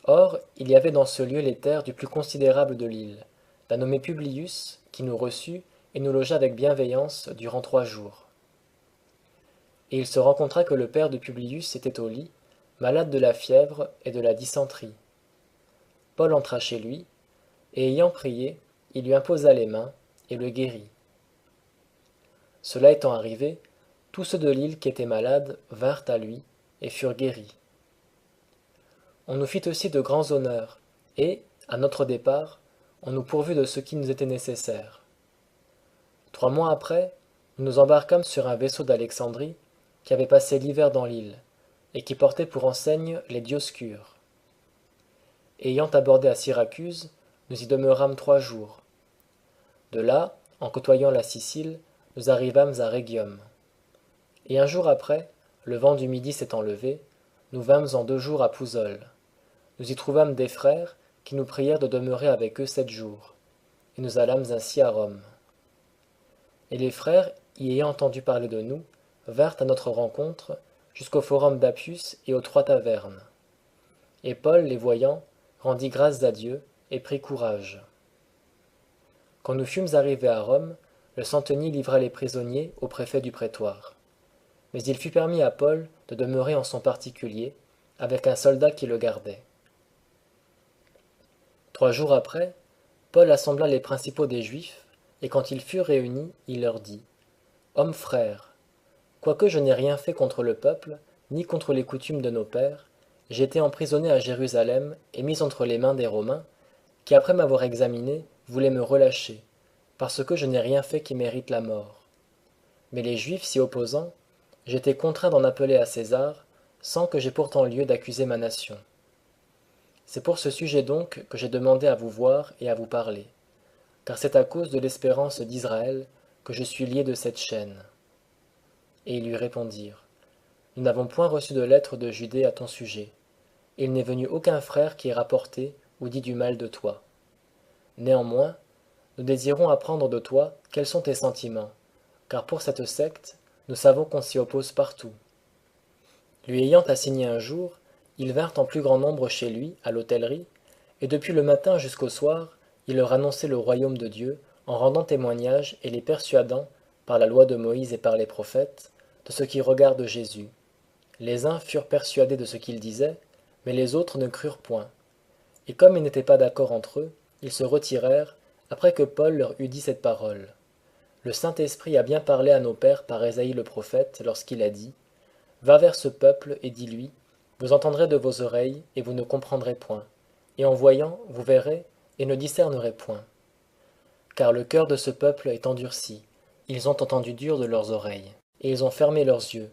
Or, il y avait dans ce lieu les terres du plus considérable de l'île, d'un nommé Publius, qui nous reçut et nous logea avec bienveillance durant 3 jours. Et il se rencontra que le père de Publius était au lit, malade de la fièvre et de la dysenterie. Paul entra chez lui, et ayant prié, il lui imposa les mains, et le guérit. Cela étant arrivé, tous ceux de l'île qui étaient malades vinrent à lui, et furent guéris. On nous fit aussi de grands honneurs, et, à notre départ, on nous pourvut de ce qui nous était nécessaire. 3 mois après, nous nous embarquâmes sur un vaisseau d'Alexandrie, qui avait passé l'hiver dans l'île, et qui portait pour enseigne les Dioscures. Ayant abordé à Syracuse, nous y demeurâmes 3 jours. De là, en côtoyant la Sicile, nous arrivâmes à Rhegium. Et un jour après, le vent du midi s'étant levé, nous vînmes en 2 jours à Pouzole. Nous y trouvâmes des frères qui nous prièrent de demeurer avec eux 7 jours, et nous allâmes ainsi à Rome. Et les frères, y ayant entendu parler de nous, vinrent à notre rencontre jusqu'au forum d'Appius et aux 3 tavernes. Et Paul, les voyant, rendit grâces à Dieu et prit courage. Quand nous fûmes arrivés à Rome, le centenier livra les prisonniers au préfet du prétoire. Mais il fut permis à Paul de demeurer en son particulier, avec un soldat qui le gardait. 3 jours après, Paul assembla les principaux des Juifs, et quand ils furent réunis, il leur dit : « Hommes frères, quoique je n'ai rien fait contre le peuple, ni contre les coutumes de nos pères, j'ai été emprisonné à Jérusalem et mis entre les mains des Romains, qui après m'avoir examiné, voulaient me relâcher, parce que je n'ai rien fait qui mérite la mort. Mais les Juifs s'y opposant, j'étais contraint d'en appeler à César, sans que j'aie pourtant lieu d'accuser ma nation. C'est pour ce sujet donc que j'ai demandé à vous voir et à vous parler, car c'est à cause de l'espérance d'Israël que je suis lié de cette chaîne. » Et ils lui répondirent : « Nous n'avons point reçu de lettre de Judée à ton sujet, et il n'est venu aucun frère qui ait rapporté ou dit du mal de toi. Néanmoins, nous désirons apprendre de toi quels sont tes sentiments, car pour cette secte, nous savons qu'on s'y oppose partout. » Lui ayant assigné un jour, ils vinrent en plus grand nombre chez lui, à l'hôtellerie, et depuis le matin jusqu'au soir, il leur annonçait le royaume de Dieu, en rendant témoignage et les persuadant, par la loi de Moïse et par les prophètes, de ce qui regarde Jésus. Les uns furent persuadés de ce qu'il disait, mais les autres ne crurent point. Et comme ils n'étaient pas d'accord entre eux, ils se retirèrent, après que Paul leur eut dit cette parole. Le Saint-Esprit a bien parlé à nos pères par Ésaïe le prophète, lorsqu'il a dit : « Va vers ce peuple et dis-lui : vous entendrez de vos oreilles, et vous ne comprendrez point. Et en voyant, vous verrez, et ne discernerez point. Car le cœur de ce peuple est endurci, ils ont entendu dur de leurs oreilles, et ils ont fermé leurs yeux,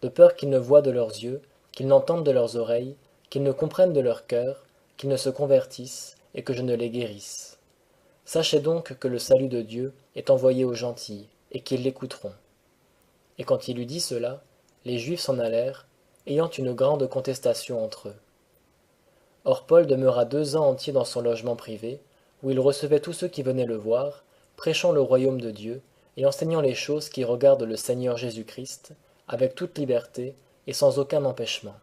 de peur qu'ils ne voient de leurs yeux, qu'ils n'entendent de leurs oreilles, qu'ils ne comprennent de leur cœur, qu'ils ne se convertissent, et que je ne les guérisse. Sachez donc que le salut de Dieu est envoyé aux gentils, et qu'ils l'écouteront. » Et quand il eut dit cela, les Juifs s'en allèrent, ayant une grande contestation entre eux. Or Paul demeura 2 ans entiers dans son logement privé, où il recevait tous ceux qui venaient le voir, prêchant le royaume de Dieu, et enseignant les choses qui regardent le Seigneur Jésus-Christ, avec toute liberté et sans aucun empêchement.